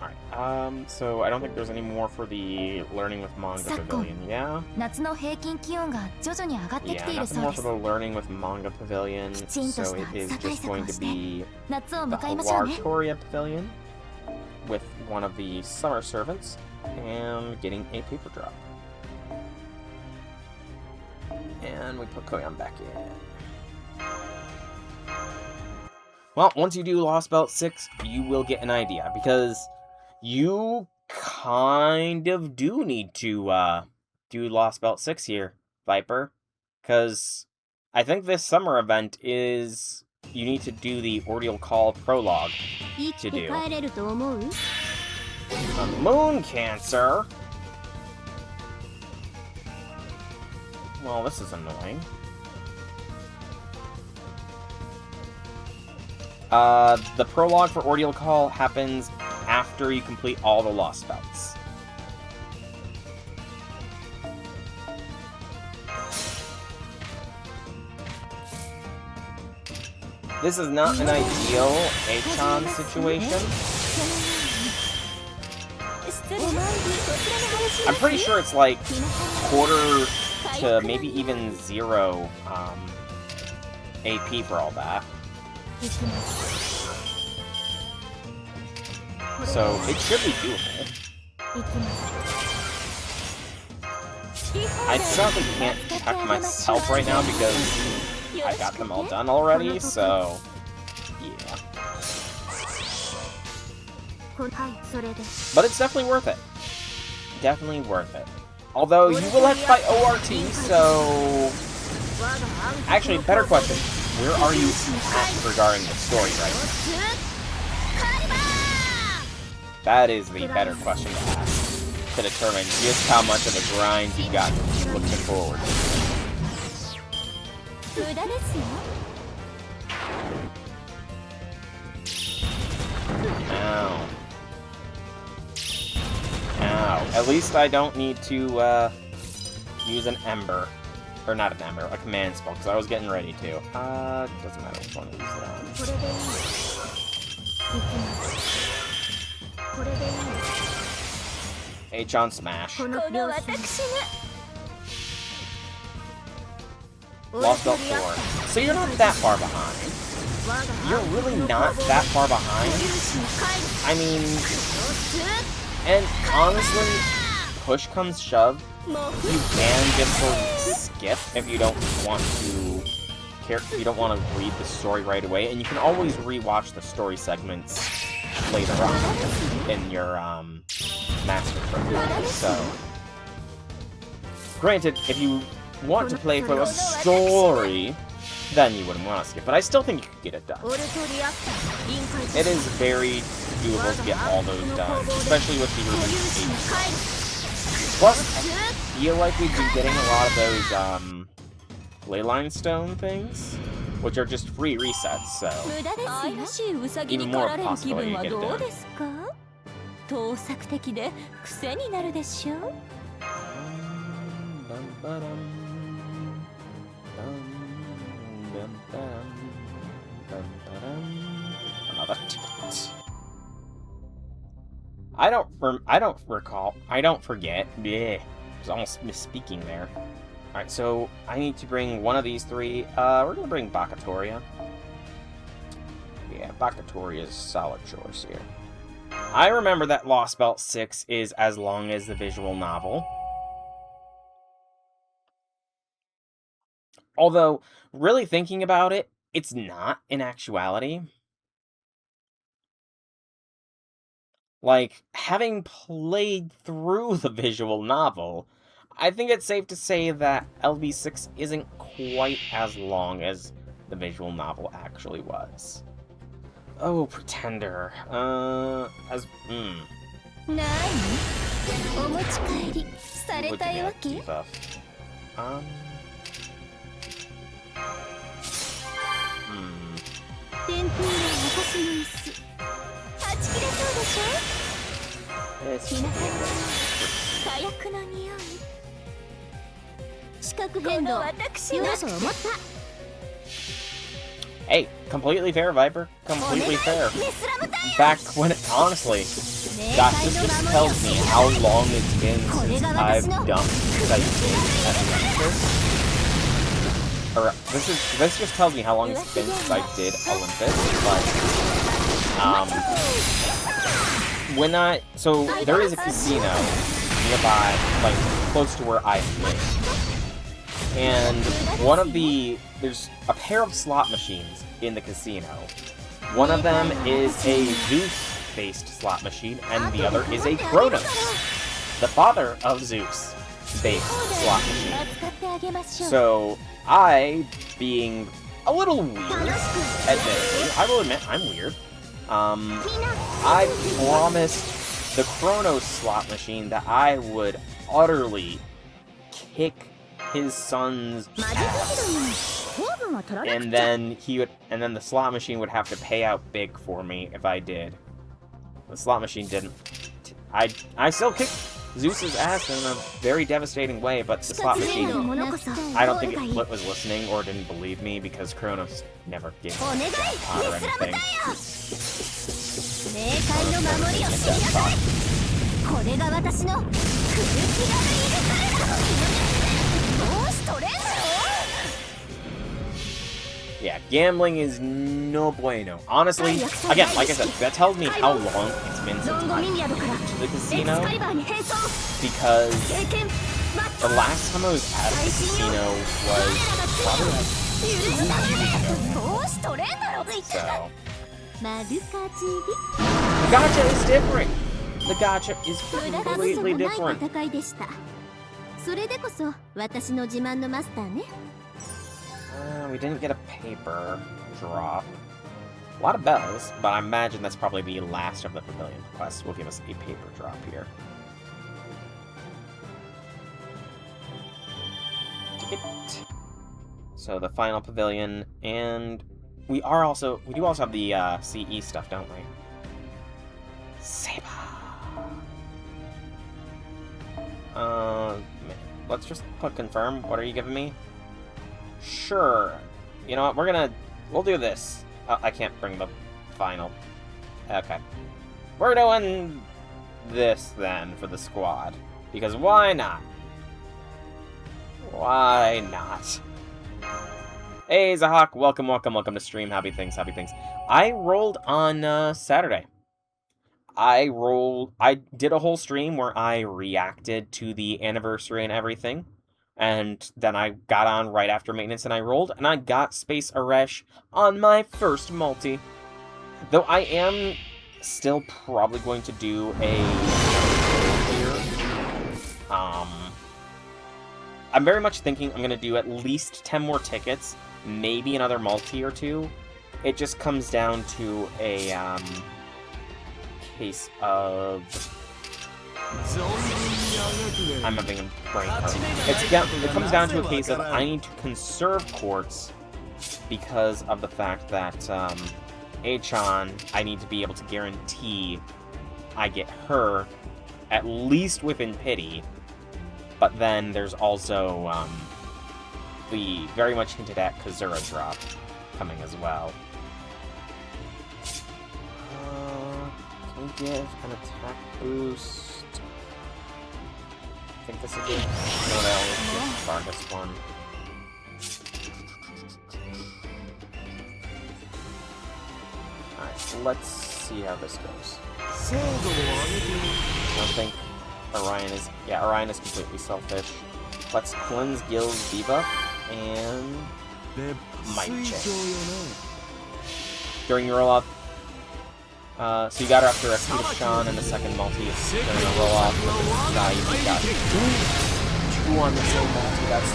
Alright, so I don't think there's any more for the Learning with Manga Pavilion, yeah? Yeah, nothing more for the Learning with Manga Pavilion, so it is just going to be the Wartoria Pavilion with one of the summer servants, and getting a paper drop. And we put Koyan back in. Well, once you do Lost Belt 6, you will get an idea, because you kind of do need to do Lost Belt 6 here, Viper. Because I think this summer event is... you need to do the Ordeal Call prologue to do. A moon cancer? Well, this is annoying. The prologue for Ordeal Call happens after you complete all the Lost Belts. This is not an ideal Achan situation. I'm pretty sure it's like quarter to maybe even 0 AP for all that. So it should be doable. I sadly can't check myself right now because I got them all done already, so yeah. But it's definitely worth it. Definitely worth it. Although, you will have to fight ORT, so... Actually, better question. Where are you at regarding the story right now? That is the better question to ask, to determine just how much of a grind you got looking forward to. Ow. Ow. At least I don't need to, use an Ember. Or not an Ember, a command spell, because I was getting ready to. Doesn't matter which one of these then. Achan Smash. Lost Belt 4. So you're not that far behind. You're really not that far behind. I mean... And honestly, push comes shove, you can just sort of skip if you don't want to read the story right away, and you can always rewatch the story segments later on in your master program. So, granted, if you want to play for the story, then you wouldn't want to skip. But I still think you could get it done. It is very doable to get all those done, especially with the release 8. Plus, I feel like we've been getting a lot of those leyline stone things, which are just free resets, so even more possibility to get it done. Another ticket. I don't forget. Yeah, I was almost misspeaking there. Alright, so I need to bring one of these 3. We're gonna bring Bakatoria. Yeah, Bakatoria is a solid choice here. I remember that Lost Belt 6 is as long as the visual novel. Although, really thinking about it, it's not in actuality. Like, having played through the visual novel, I think it's safe to say that LB6 isn't quite as long as the visual novel actually was. Oh, Pretender. Would you get a debuff? Hey, completely fair, Viper. Completely fair. Back when it, honestly, gosh, this just tells me how long it's been since I've done Olympus. Or this just tells me how long it's been since I did Olympus. But so there is a casino nearby, like close to where I live, and there's a pair of slot machines in the casino. One of them is a Zeus-based slot machine, and the other is a Kronos, the father of Zeus-based slot machine. So I, being a little weird, admittedly, I will admit I'm weird. I promised the Kronos slot machine that I would utterly kick his son's ass. And then the slot machine would have to pay out big for me if I did. The slot machine didn't. I still kicked Zeus's ass in a very devastating way, but the slot machine, I don't think it was listening or didn't believe me because Kronos never gave me a jackpot or anything. Yeah, gambling is no bueno. Honestly, again, like I said, that tells me how long it's been since I've been to the casino. Because the last time I was at the casino was probably like 2 years ago. So, the gacha is different. The gacha is completely different. We didn't get a paper drop. A lot of bells, but I imagine that's probably the last of the pavilion quests will give us a paper drop here. Ticket. So the final pavilion, and we do also have the CE stuff, don't we? Saber. Let's just click confirm. What are you giving me? Sure. You know what, we'll do this. I can't bring the final. Okay. We're doing this then for the squad. Because why not? Why not? Hey, Zahak, welcome to stream. Happy things. I rolled on Saturday. I did a whole stream where I reacted to the anniversary and everything. And then I got on right after maintenance and I rolled, and I got Space Aresh on my first multi. Though I am still probably going to do a... I'm very much thinking I'm going to do at least 10 more tickets maybe another multi or two. It just comes down to a case of... I'm having a brain hurt. It comes down to a case of I need to conserve quartz because of the fact that Achan, I need to be able to guarantee I get her at least within pity. But then there's also the very much hinted at Kazura drop coming as well. Can we give an attack boost? I think this is good. No, that only gives Vargas one. Alright, so let's see how this goes. I don't think Orion is... Yeah, Orion is completely selfish. Let's cleanse Gil's debuff and Might Check. During your roll-up, so you got her after a Sean and the second multi. During a roll-off with this guy, you got two on the same multi. That's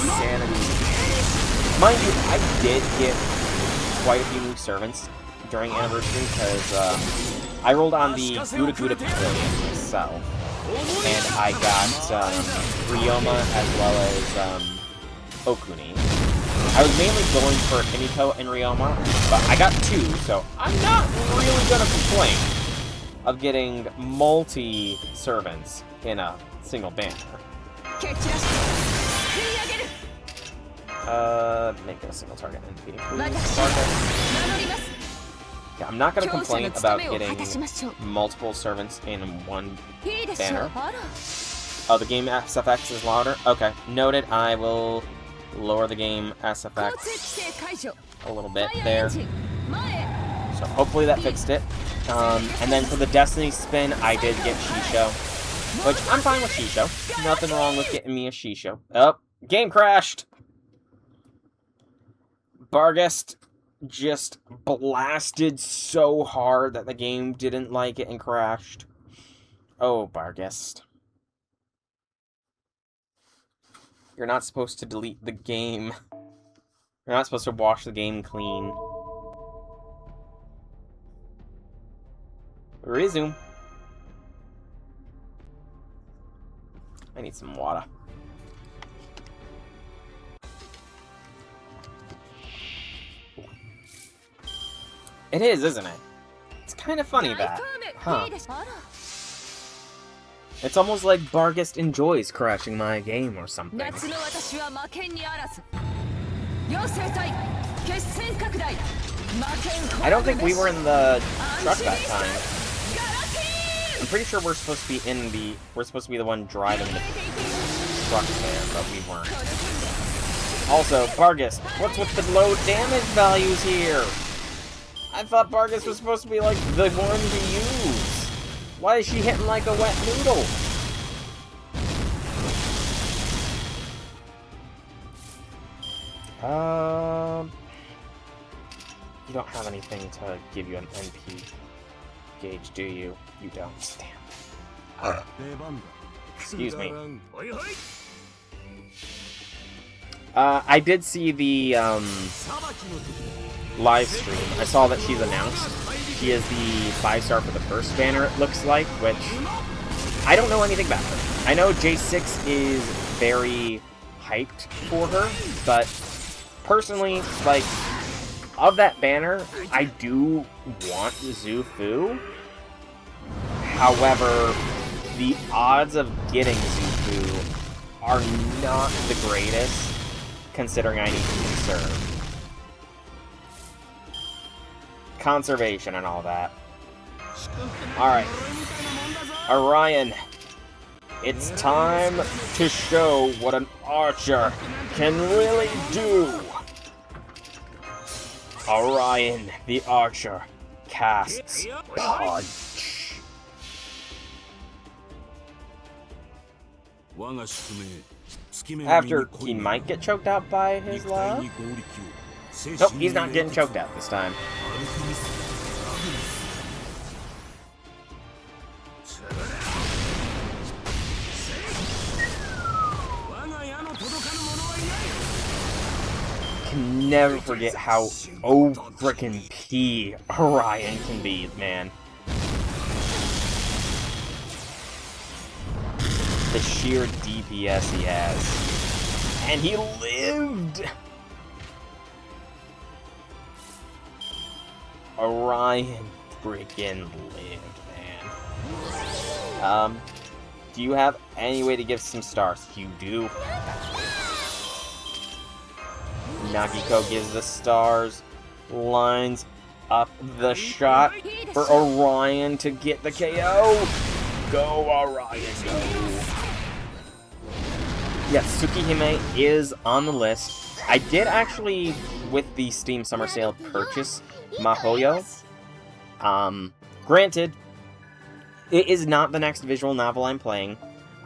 insanity. Mind you, I did get quite a few new servants during Anniversary because I rolled on the Gouda Gouda Pavilion myself. And I got Ryoma as well as Okuni. I was mainly going for Himiko and Ryoma, but I got two, so I'm not really gonna complain of getting multi-servants in a single banner. Make it a single target and defeating target. Yeah, I'm not gonna complain about getting multiple servants in one banner. Oh, the game SFX is louder? Okay, noted. I will lower the game SFX a little bit there. So hopefully that fixed it. And then for the Destiny spin, I did get Shisho, which I'm fine with Shisho. Nothing wrong with getting me a Shisho. Oh, game crashed! Barghest just blasted so hard that the game didn't like it and crashed. Oh, Barghest. You're not supposed to delete the game. You're not supposed to wash the game clean. Resume. I need some water. It is, isn't it? It's kind of funny that. Huh. It's almost like Barghest enjoys crashing my game or something. I don't think we were in the truck that time. I'm pretty sure we're supposed to be in the... We're supposed to be the one driving the truck there, but we weren't. Also, Barghest, what's with the low damage values here? I thought Barghest was supposed to be, like, the one to use. Why is she hitting like a wet noodle? You don't have anything to give you an NP gauge, do you? You don't. Damn. Excuse me. I did see the, live stream. I saw that she's announced. She is the 5-star for the first banner, it looks like, which I don't know anything about her. I know J6 is very hyped for her, but personally, like, of that banner, I do want Zufu. However, the odds of getting Zufu are not the greatest, considering I need to conserve. Conservation and all that. Alright. Orion. It's time to show what an archer can really do. Orion, the archer, casts Punch. After he might get choked out by his love. Nope, he's not getting choked out this time. can never forget how O-frickin-P Orion can be, man. The sheer DPS he has. And he lived! Orion freaking lived, man. Do you have any way to give some stars? You do. Nagiko gives the stars, lines up the shot for Orion to get the KO. Go, Orion, go. Yes, Tsukihime is on the list. I did actually, with the Steam Summer Sale, purchase Mahoyo. Granted, it is not the next visual novel I'm playing.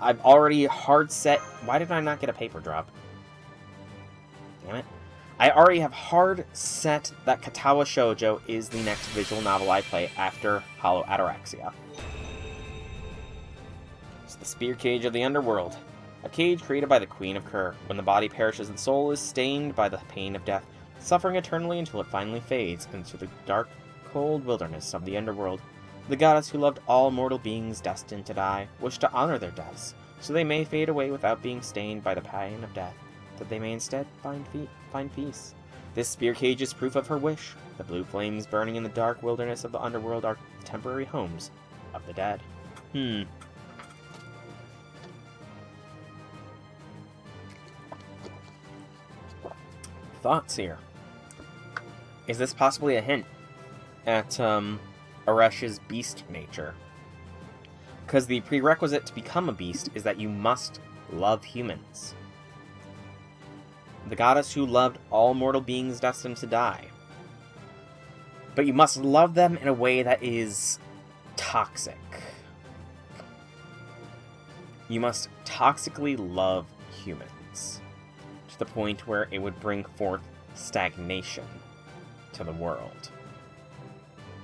I've already hard set... Why did I not get a paper drop? Damn it. I already have hard set that Katawa Shoujo is the next visual novel I play after Hollow Ataraxia. It's the Spear Cage of the Underworld. A cage created by the Queen of Kur. When the body perishes, the soul is stained by the pain of death, suffering eternally until it finally fades into the dark, cold wilderness of the underworld. The goddess who loved all mortal beings destined to die wished to honor their deaths, so they may fade away without being stained by the pain of death, that they may instead find peace. This spear cage is proof of her wish. The blue flames burning in the dark wilderness of the underworld are temporary homes of the dead. Thoughts here. Is this possibly a hint at Aresh's beast nature? Because the prerequisite to become a beast is that you must love humans. The goddess who loved all mortal beings destined to die. But you must love them in a way that is toxic. You must toxically love humans, to the point where it would bring forth stagnation to the world.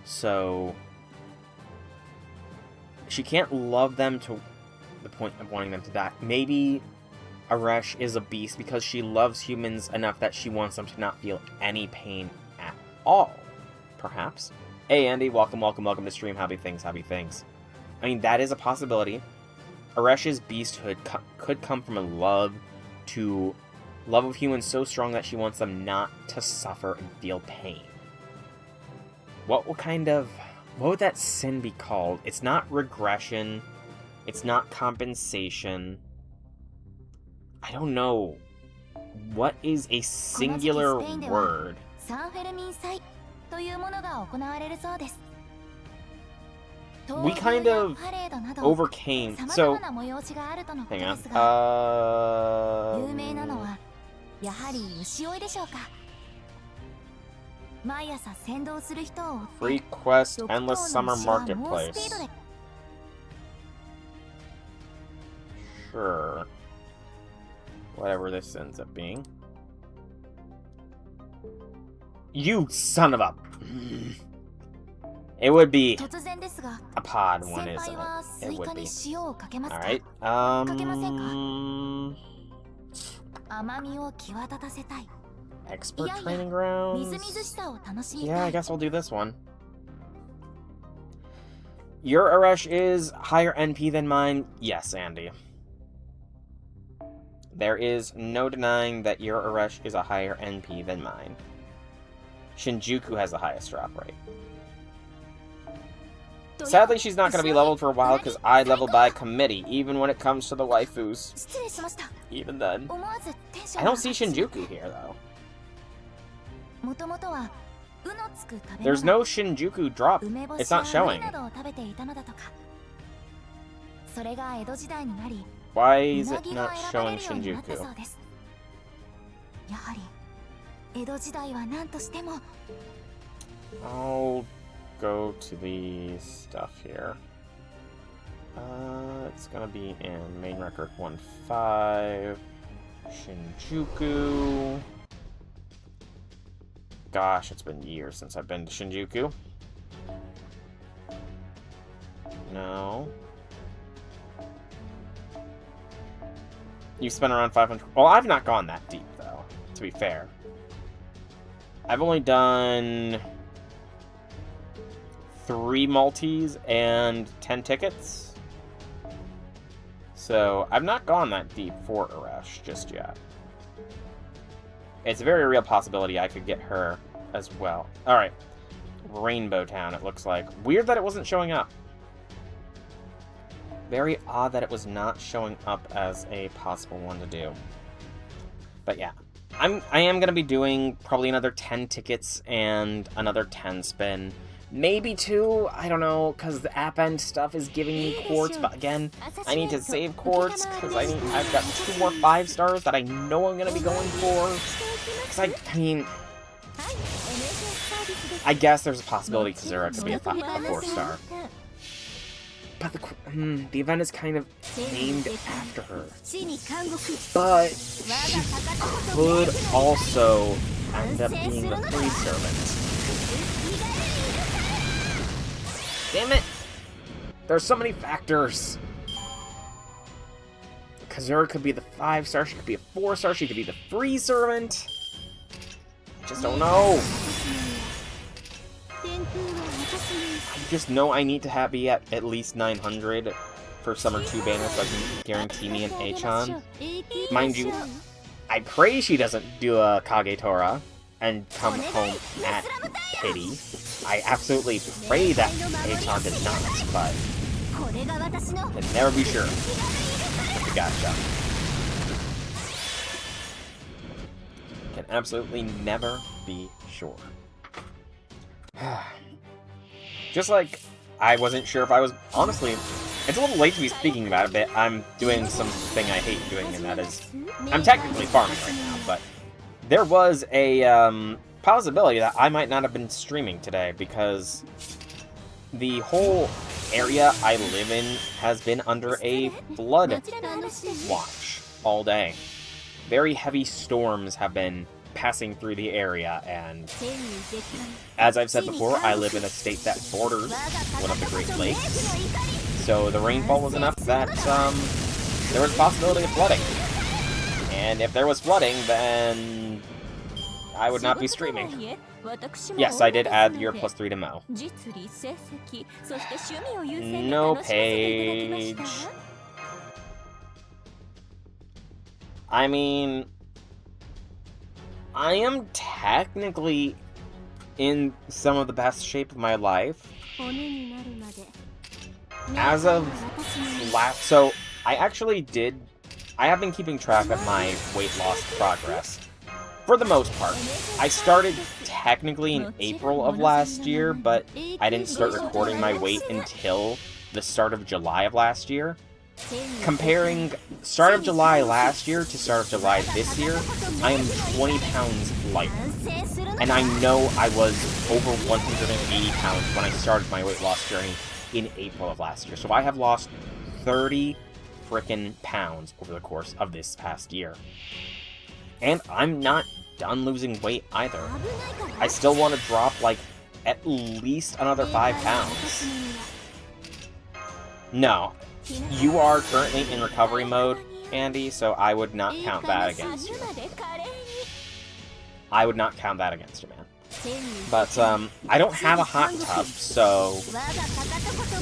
So she can't love them to the point of wanting them to die. Maybe Aresh is a beast because she loves humans enough that she wants them to not feel any pain at all. Perhaps. Hey Andy, welcome to stream. Happy things. I mean, that is a possibility. Aresh's beasthood could come from a love of humans so strong that she wants them not to suffer and feel pain. What would that sin be called? It's not regression. It's not compensation. I don't know. What is a singular word? We kind of overcame. So, hang on. Free quest, endless summer marketplace. Sure. Whatever this ends up being. You son of a... It would be a pod one, isn't it? It would be. Alright. Expert training grounds? Yeah, I guess we'll do this one. Your Aresh is higher NP than mine? Yes, Andy. There is no denying that your Aresh is a higher NP than mine. Shinjuku has the highest drop rate. Sadly, she's not going to be leveled for a while because I level by committee, even when it comes to the waifus. Even then. I don't see Shinjuku here, though. There's no Shinjuku drop. It's not showing. Why is it not showing Shinjuku? I'll go to the stuff here. It's gonna be in main record 1.5. Shinjuku. Gosh, it's been years since I've been to Shinjuku. No. You spent around 500. Well, I've not gone that deep, though, to be fair. I've only done 3 multis and 10 tickets. So, I've not gone that deep for Arash just yet. It's a very real possibility I could get her as well. Alright. Rainbow Town, it looks like. Weird that it wasn't showing up. Very odd that it was not showing up as a possible one to do. But yeah. I am going to be doing probably another 10 tickets and another 10 spin. Maybe 2, I don't know, because the app end stuff is giving me quartz, but again, I need to save quartz, because I've got 2 more 5 stars that I know I'm going to be going for. Because I mean, I guess there's a possibility Kazura could be a 4-star. But the event is kind of named after her. But she could also end up being the 3 servant. Damn it! There's so many factors. Kazura could be the 5-star, she could be a 4-star, she could be the 3 servant. I just don't know. I just know I need to be at least 900 for Summer 2 banner so I can guarantee me an Achan. Mind you, I pray she doesn't do a Kagetora and come home at pity. I absolutely pray that Achan did not, but can never be sure. Gotcha. Can absolutely never be sure. Just like I wasn't sure if I was... Honestly, it's a little late to be speaking about it, but I'm doing something I hate doing, and that is... I'm technically farming right now, but there was a possibility that I might not have been streaming today, because the whole area I live in has been under a flood watch all day. Very heavy storms have been passing through the area, and as I've said before, I live in a state that borders one of the Great Lakes, so the rainfall was enough that there was a possibility of flooding. And if there was flooding, then I would not be streaming. Yes, I did add your +3 to Mo. No page. I mean, I am technically in some of the best shape of my life. As of so I have been keeping track of my weight loss progress. For the most part. I started technically in April of last year, but I didn't start recording my weight until the start of July of last year. Comparing start of July last year to start of July this year, I am 20 pounds lighter. And I know I was over 180 pounds when I started my weight loss journey in April of last year. So I have lost 30 frickin' pounds over the course of this past year. And I'm not done losing weight either. I still want to drop, like, at least another 5 pounds. No. You are currently in recovery mode, Andy, so I would not count that against you. I would not count that against you, man. But, I don't have a hot tub, so...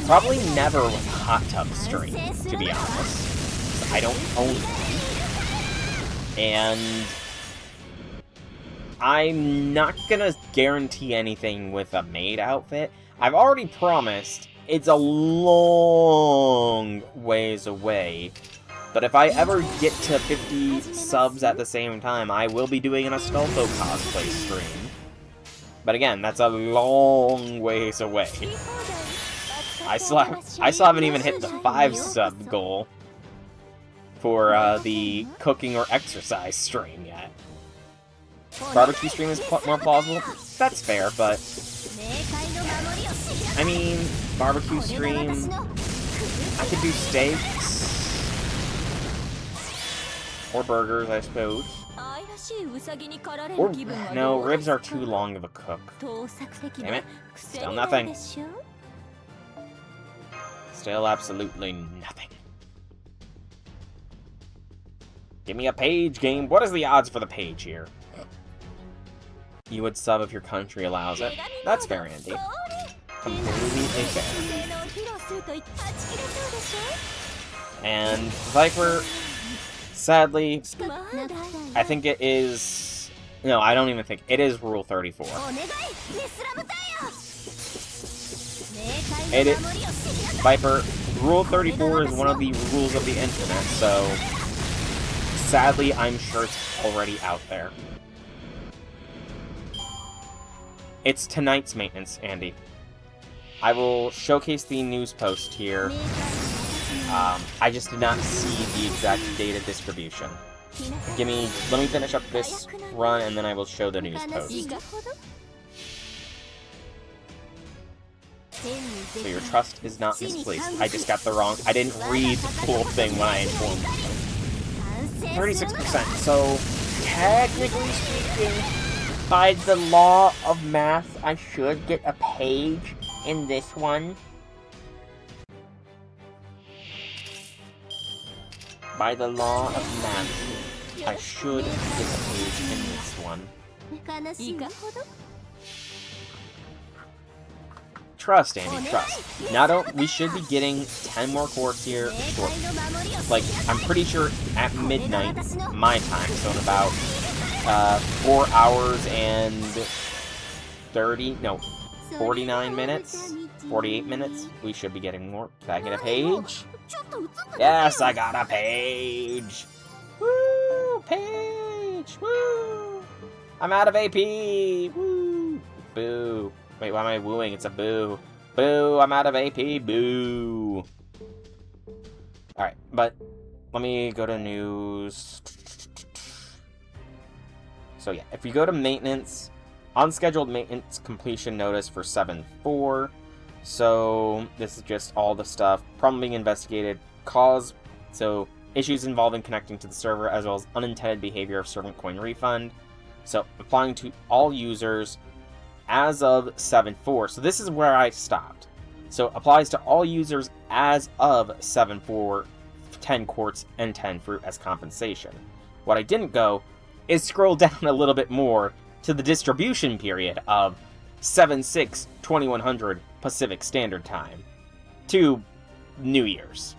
Probably never with a hot tub stream, to be honest. I don't own one. And... I'm not gonna guarantee anything with a maid outfit. I've already promised it's a long ways away. But if I ever get to 50 subs at the same time, I will be doing an Astolfo cosplay stream. But again, that's a long ways away. I still haven't even hit the 5-sub goal for the cooking or exercise stream yet. Barbecue stream is more plausible. That's fair, but... I mean, barbecue stream... I could do steaks. Or burgers, I suppose. Or... no, ribs are too long of a cook. Damn it. Still nothing. Still absolutely nothing. Give me a page game. What is the odds for the page here? You would sub if your country allows it. That's fair, Andy. Completely fair. And Viper, sadly, I think it is... No, I don't even think. It is Rule 34. Viper, Rule 34 is one of the rules of the internet, so... Sadly, I'm sure it's already out there. It's tonight's maintenance, Andy. I will showcase the news post here. I just did not see the exact data distribution. Let me finish up this run, and then I will show the news post. So your trust is not misplaced. I just got the wrong... I didn't read the full thing when I informed you. 36%. So, technically speaking, by the law of math, I should get a page in this one. By the law of math, I should get a page in this one. Trust, Andy, trust. We should be getting 10 more quartz here shortly. Like, I'm pretty sure at midnight, my time, so in about 4 hours and 49 minutes, 48 minutes, we should be getting more. Can I get a page? Yes, I got a page! Woo! Page! Woo! I'm out of AP! Woo! Boo. Wait, why am I wooing? It's a boo. Boo, I'm out of AP. Boo. Alright, but let me go to news. So yeah, if we go to maintenance, unscheduled maintenance completion notice for 7-4. So this is just all the stuff. Problem being investigated. Cause, so issues involving connecting to the server, as well as unintended behavior of servant coin refund. So applying to all users as of 7-4. So this is where I stopped. So applies to all users as of 7-4, 10 quartz and 10 fruit as compensation. What I didn't go is scroll down a little bit more to the distribution period of 7-6, 2100 Pacific Standard Time to New Year's.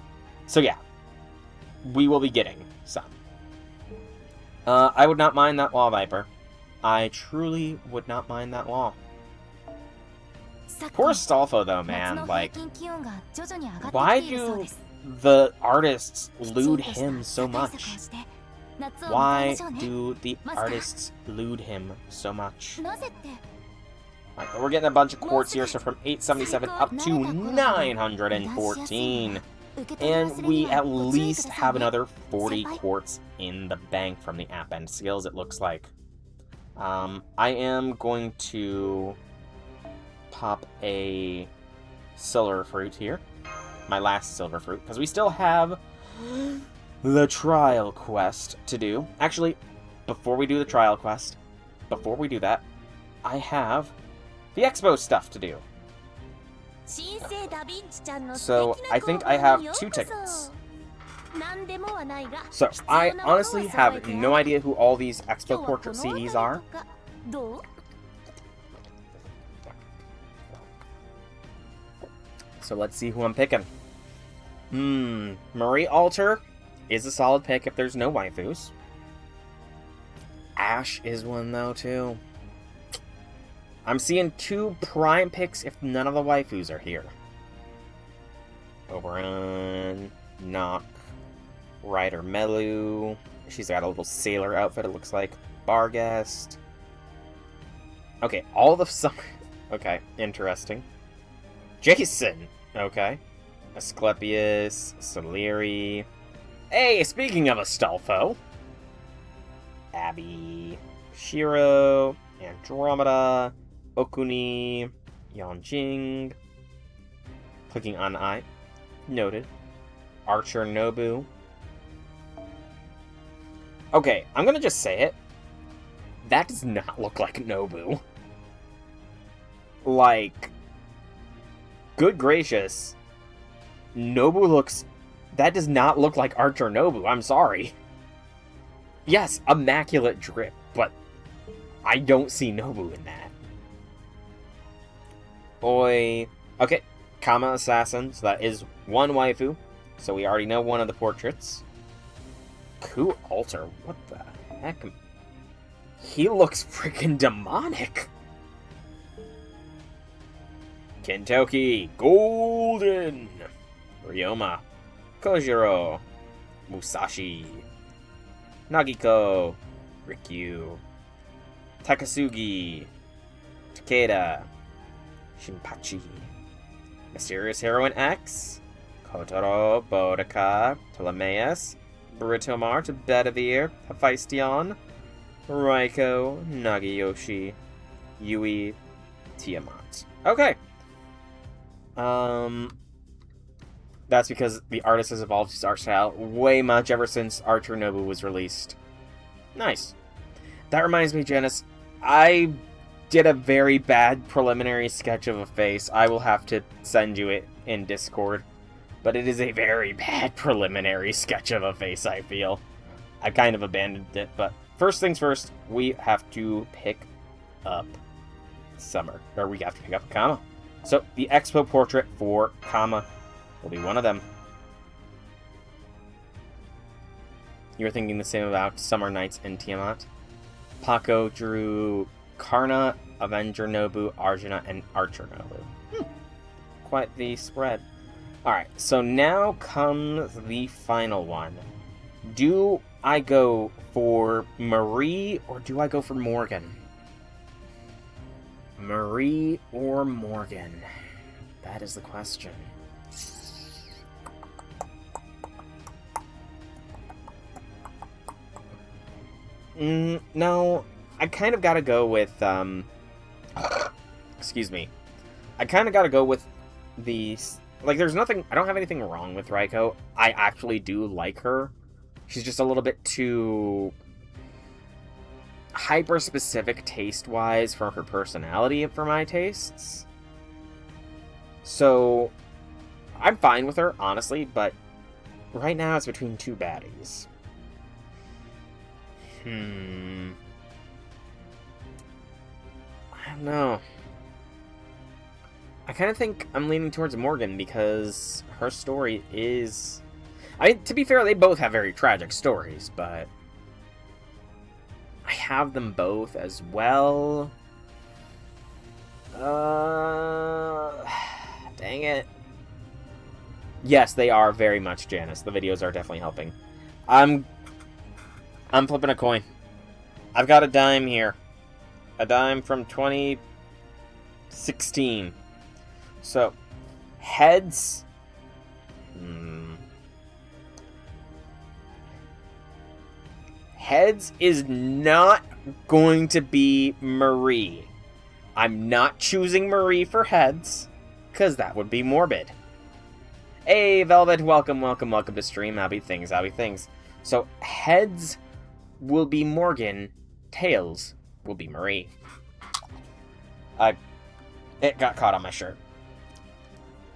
So yeah, we will be getting some. I would not mind that law, Viper. I truly would not mind that law. Poor Stolfo, though, man. Like, why do the artists lewd him so much? Why do the artists lewd him so much? Alright, we're getting a bunch of quartz here, so from 877 up to 914. And we at least have another 40 quartz in the bank from the app end skills, it looks like. I am going to pop a silver fruit here. My last silver fruit, because we still have the trial quest to do. Actually, before we do the trial quest, before we do that, I have the expo stuff to do. So, I think I have 2 tickets. So, I honestly have no idea who all these expo portrait CEs are. So let's see who I'm picking. Marie Alter is a solid pick if there's no waifus. Ash is one though too. I'm seeing 2 prime picks if none of the waifus are here. Oberon, Nock, Ryder Melu. She's got a little sailor outfit, it looks like. Barguest. Okay, all the summer. Okay, interesting. Jason! Okay. Asclepius, Soleri. Hey, speaking of Astolfo. Abby, Shiro, Andromeda, Okuni, Yonjing. Clicking on I. Noted. Archer Nobu. Okay, I'm gonna just say it. That does not look like Nobu. Like, good gracious. Nobu looks... That does not look like Archer Nobu, I'm sorry. Yes, immaculate drip, but I don't see Nobu in that. Boy. Okay, Kama Assassin, so that is one waifu. So we already know one of the portraits. Ku Altar, what the heck? He looks freaking demonic. Kentoki, Golden. Ryoma, Kojiro, Musashi, Nagiko, Rikyu, Takasugi, Takeda, Shinpachi, Mysterious Heroine X, Kotaro, Boudica, Ptolemaeus, Britomart, Bedivere, Hephaestion, Raiko, Nagiyoshi, Yui, Tiamat. Okay. That's because the artist has evolved his art style way much ever since Archer Nobu was released. Nice. That reminds me, Janice, I did a very bad preliminary sketch of a face. I will have to send you it in Discord. But it is a very bad preliminary sketch of a face, I feel. I kind of abandoned it, but first things first, we have to pick up Summer. Or we have to pick up Kama. So, the Expo portrait for Kama will be one of them. You were thinking the same about Summer Nights and Tiamat. Paco drew Karna, Avenger Nobu, Arjuna, and Archer Nobu. Quite the spread. Alright, so now comes the final one. Do I go for Marie or do I go for Morgan? Marie or Morgan? That is the question. No, I kind of gotta go with, excuse me. I kind of gotta go with the, like, there's nothing, I don't have anything wrong with Raiko. I actually do like her. She's just a little bit too hyper-specific taste-wise for her personality for my tastes. So, I'm fine with her, honestly, but right now it's between two baddies. I don't know. I kind of think I'm leaning towards Morgan because her story is... I mean, to be fair, they both have very tragic stories, but I have them both as well. Dang it. Yes, they are very much Janice. The videos are definitely helping. I'm flipping a coin. I've got a dime here. A dime from 2016. So, heads. Heads is not going to be Marie. I'm not choosing Marie for heads, because that would be morbid. Hey, Velvet, welcome to stream. Howdy things. So, heads will be Morgan, tails will be Marie. It got caught on my shirt.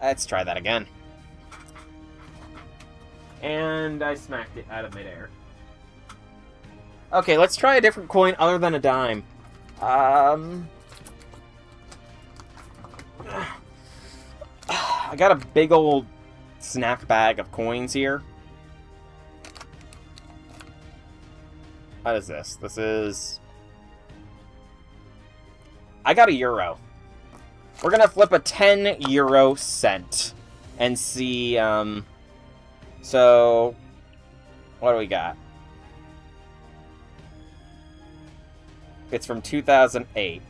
Let's try that again. And I smacked it out of midair. Okay, let's try a different coin other than a dime. I got a big old snack bag of coins here. What is this? This is... I got a euro. We're gonna flip a 10 euro cent and see, so, what do we got? It's from 2008.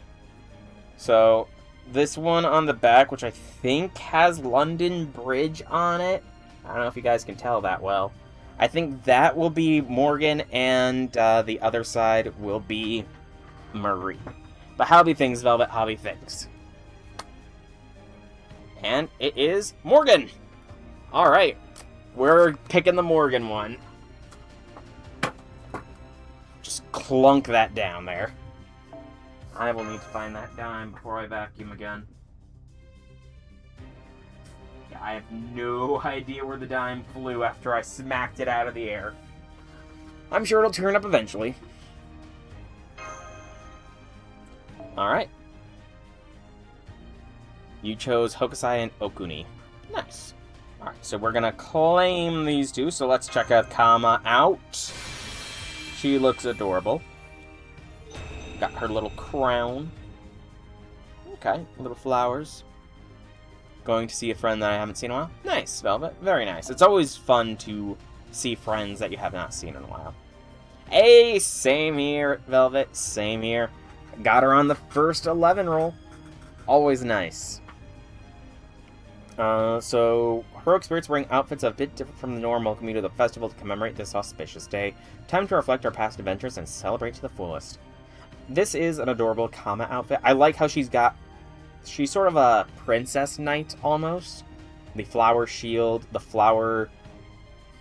So, this one on the back, which I think has London Bridge on it. I don't know if you guys can tell that well. I think that will be Morgan, and the other side will be Marie. But hobby things, Velvet, hobby things. And it is Morgan! Alright, we're picking the Morgan one. Just clunk that down there. I will need to find that dime before I vacuum again. Yeah, I have no idea where the dime flew after I smacked it out of the air. I'm sure it'll turn up eventually. Alright. You chose Hokusai and Okuni. Nice. Alright, so we're gonna claim these two, so let's check out Kama out. She looks adorable. Got her little crown. Okay, little flowers. Going to see a friend that I haven't seen in a while. Nice, Velvet. Very nice. It's always fun to see friends that you have not seen in a while. Hey, same here, Velvet. Same here. Got her on the first 11 roll. Always nice. So, heroic spirits wearing outfits a bit different from the norm welcome you to the festival to commemorate this auspicious day. Time to reflect our past adventures and celebrate to the fullest. This is an adorable Kama outfit. I like how she's sort of a princess knight, almost. The flower shield, the flower...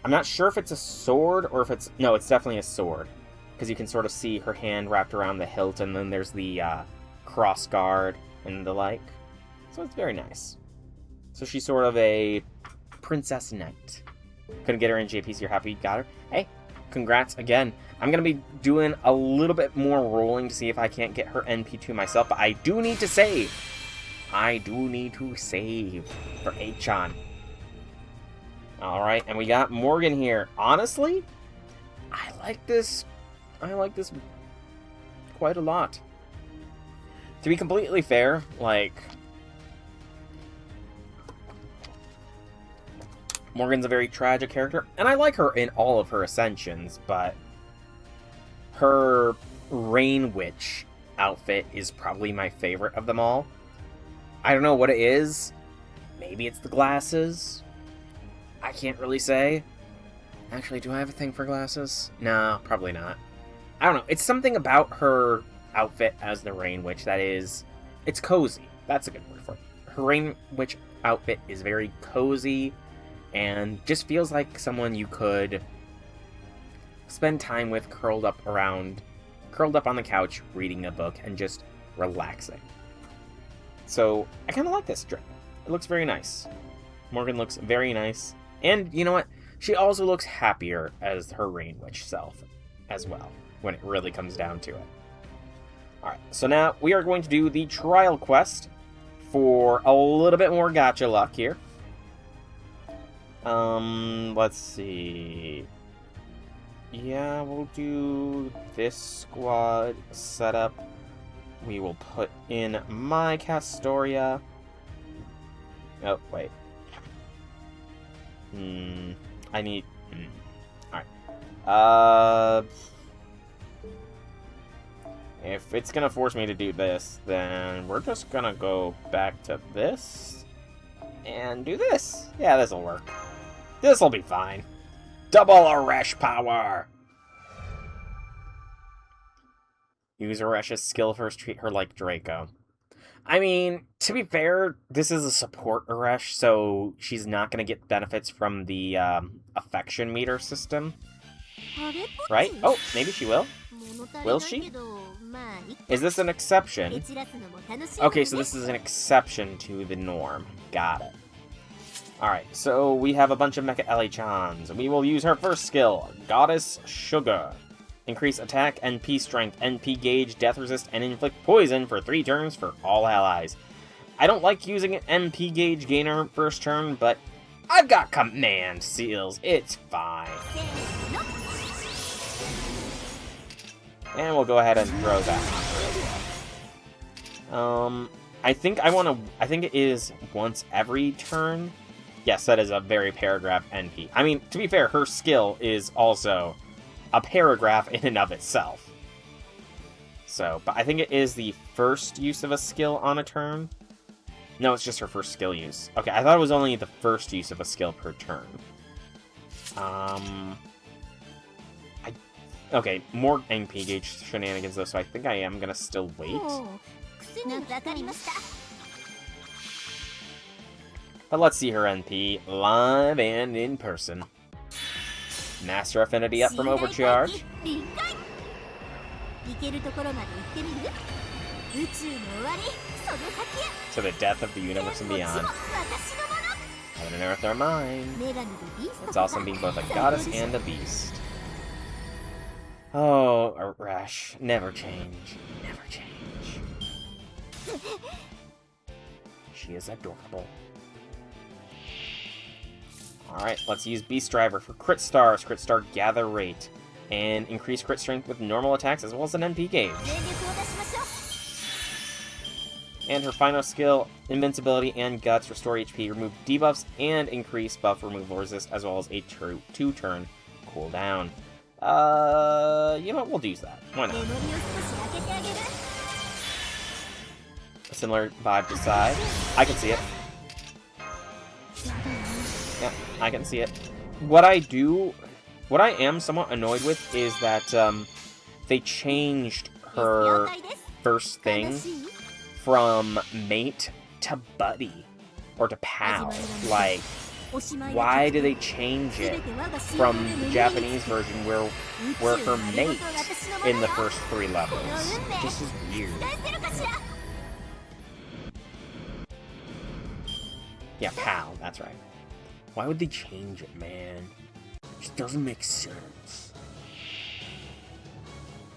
I'm not sure if it's a sword or if it's... No, it's definitely a sword. Because you can sort of see her hand wrapped around the hilt, and then there's the cross guard and the like. So it's very nice. So she's sort of a princess knight. Couldn't get her in JP, so you're happy you got her. Hey, congrats again. I'm going to be doing a little bit more rolling to see if I can't get her NP2 myself, but I do need to save. I do need to save for Achan. Alright, and we got Morgan here. Honestly, I like this quite a lot. To be completely fair, like... Morgan's a very tragic character, and I like her in all of her ascensions, but her Rain Witch outfit is probably my favorite of them all. I don't know what it is. Maybe it's the glasses. I can't really say. Actually, do I have a thing for glasses? No, probably not. I don't know. It's something about her outfit as the Rain Witch that is... It's cozy. That's a good word for it. Her Rain Witch outfit is very cozy and just feels like someone you could spend time with curled up on the couch reading a book and just relaxing. So, I kind of like this drip. It looks very nice. Morgan looks very nice. And, you know what? She also looks happier as her Rain Witch self as well, when it really comes down to it. Alright, so now we are going to do the trial quest for a little bit more gacha luck here. Let's see. Yeah, we'll do this squad setup. We will put in my Castoria. Oh, wait. I need... Alright. If it's gonna force me to do this, then we're just gonna go back to this and do this. Yeah, this'll work. This'll be fine. Double Arash power! Use Arash's skill first, treat her like Draco. I mean, to be fair, this is a support Arash, so she's not going to get benefits from the affection meter system. Right? Oh, maybe she will? Will she? Is this an exception? Okay, so this is an exception to the norm. Got it. Alright, so we have a bunch of Mecha Ellie-chans. We will use her first skill, Goddess Sugar. Increase attack, NP strength, NP gauge, death resist, and inflict poison for 3 turns for all allies. I don't like using an NP gauge gainer first turn, but I've got command seals. It's fine. And we'll go ahead and throw that on. I think it is once every turn. Yes, that is a very paragraph NP. I mean, to be fair, her skill is also a paragraph in and of itself. So, but I think it is the first use of a skill on a turn. No, it's just her first skill use. Okay, I thought it was only the first use of a skill per turn. Okay, more NP gauge shenanigans though, so I think I am gonna still wait. But let's see her NP live and in person. Master Affinity up from Overcharge. To the death of the universe and beyond. Heaven and earth are mine. It's awesome being both a goddess and a beast. Oh, Arash, never change. Never change. She is adorable. Alright, let's use Beast Driver for crit stars, crit star gather rate, and increase crit strength with normal attacks as well as an NP gauge. And her final skill, Invincibility and Guts, restore HP, remove debuffs, and increase buff removal resist, as well as a 2-turn cooldown. You know what? We'll use that. Why not? A similar vibe to Sai. I can see it. Yeah, I can see it. What I am somewhat annoyed with is that they changed her first thing from mate to buddy or to pal. Like, why do they change it from the Japanese version where her mate in the first 3 levels? It just is weird. Yeah, pal, that's right. Why would they change it, man? It just doesn't make sense.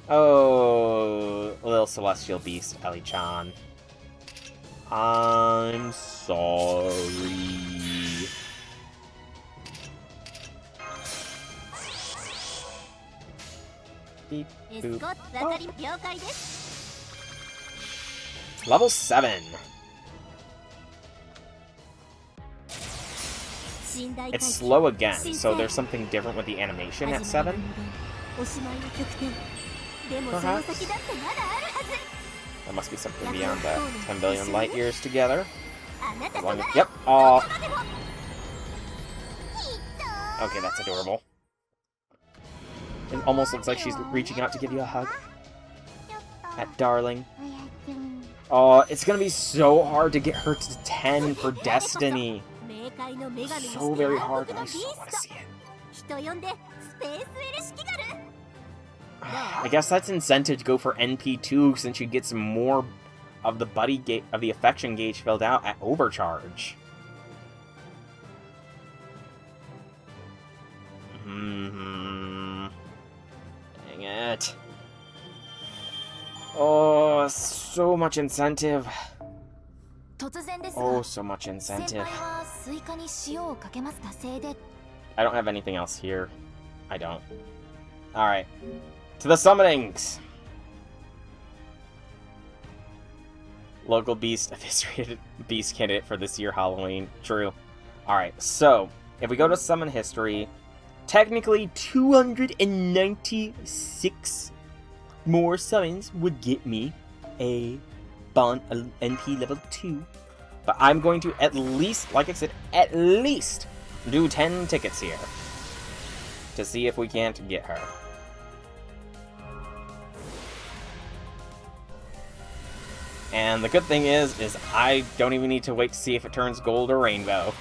Oh, little celestial beast, Ellie-chan. I'm sorry. Beep, boop. Oh. Level 7. It's slow again, so there's something different with the animation at 7? Perhaps? There must be something beyond the 10 billion light years together. Yep. Aw. Okay, that's adorable. It almost looks like she's reaching out to give you a hug. That darling. Oh, it's gonna be so hard to get her to 10 for Destiny. So very hard, and I so want to see it. I guess that's incentive to go for NP2 since you get some more of the affection gauge filled out at overcharge. Dang it. Oh, so much incentive. Oh, so much incentive. I don't have anything else here. I don't. Alright. To the summonings! Local beast eviscerated beast candidate for this year Halloween. True. Alright, so, if we go to summon history, technically 296 more summons would get me a NP level 2. But I'm going to at least, like I said, at least do 10 tickets here to see if we can't get her. And the good thing is I don't even need to wait to see if it turns gold or rainbow.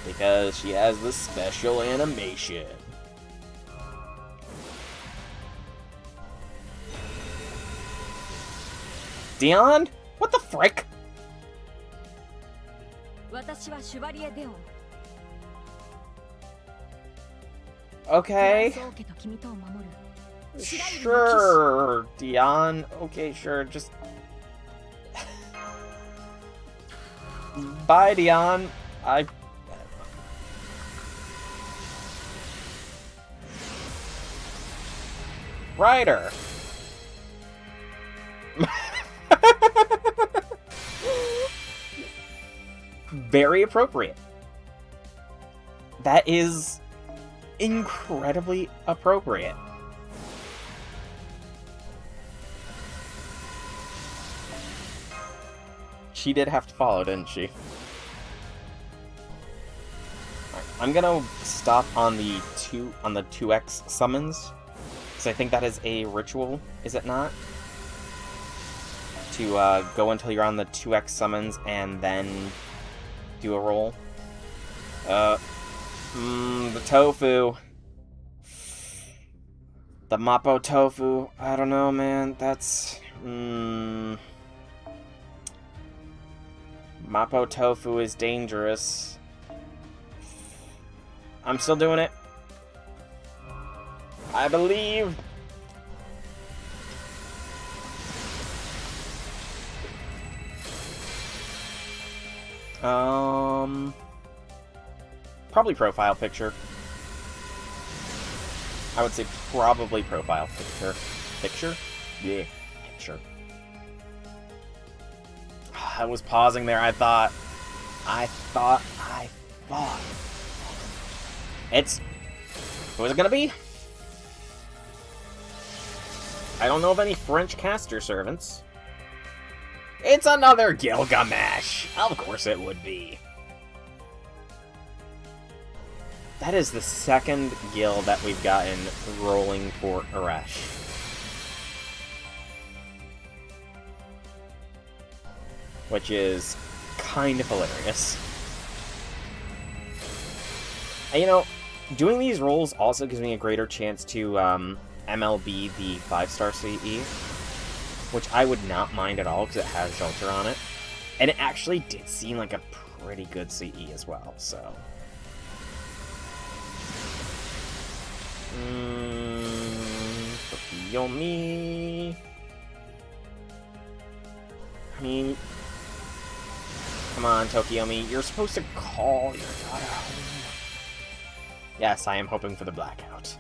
Because she has the special animation. Dion? What the frick? Okay. Sure, Dion. Okay, sure, just... Bye, Dion. Ryder. Very appropriate. That is incredibly appropriate. She did have to follow, didn't she? Right, I'm gonna stop on the 2x summons, because I think that is a ritual, is it not? To go until you're on the 2x summons and then do a roll. The tofu. The Mappo tofu. I don't know, man. That's... Mappo tofu is dangerous. I'm still doing it. I believe. Probably profile picture. I would say probably profile picture. Picture? Yeah, picture. I was pausing there. I thought. It's... Who is it gonna be? I don't know of any French caster servants. It's another Gilgamesh! Of course it would be. That is the second guild that we've gotten rolling for Arash. Which is kind of hilarious. And, you know, doing these rolls also gives me a greater chance to MLB the 5-star CE, which I would not mind at all because it has Shelter on it. And it actually did seem like a pretty good CE as well, so... Yomi... I mean... Come on, Tokiomi, you're supposed to call your daughter home. Yes, I am hoping for the blackout.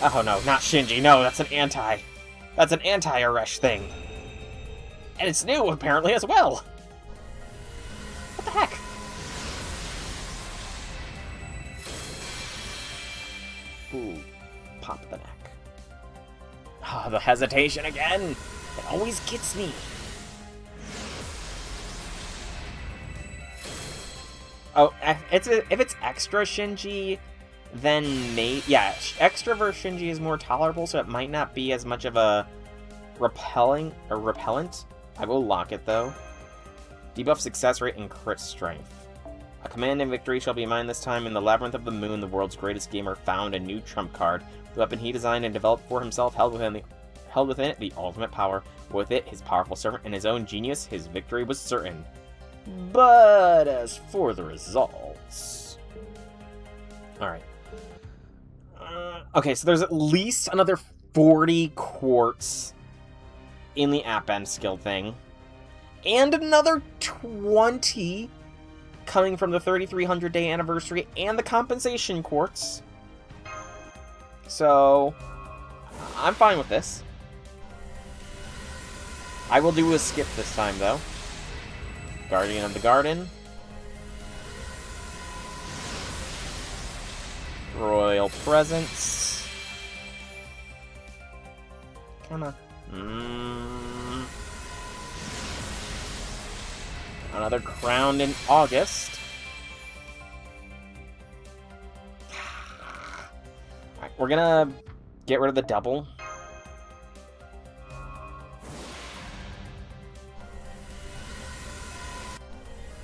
Oh no, not Shinji, no, that's an anti-Arash thing. And it's new, apparently, as well. What the heck? Ooh, pop the neck. Ah, the hesitation again! It always gets me! Oh, if it's extra Shinji, then yeah, extra verse Shinji is more tolerable, so it might not be as much of a repellent. I will lock it, though. Debuff success rate and crit strength. A command and victory shall be mine this time. In the Labyrinth of the Moon, the world's greatest gamer found a new trump card. The weapon he designed and developed for himself held within it the ultimate power. With it, his powerful servant, and his own genius, his victory was certain. But as for the results... Alright. Okay, so there's at least another 40 quartz in the Append skill thing. And another 20 coming from the 3300-day anniversary and the compensation quartz. So, I'm fine with this. I will do a skip this time, though. Guardian of the Garden. Royal Presence. Come on. Another Crowned in August. Alright, we're gonna get rid of the double.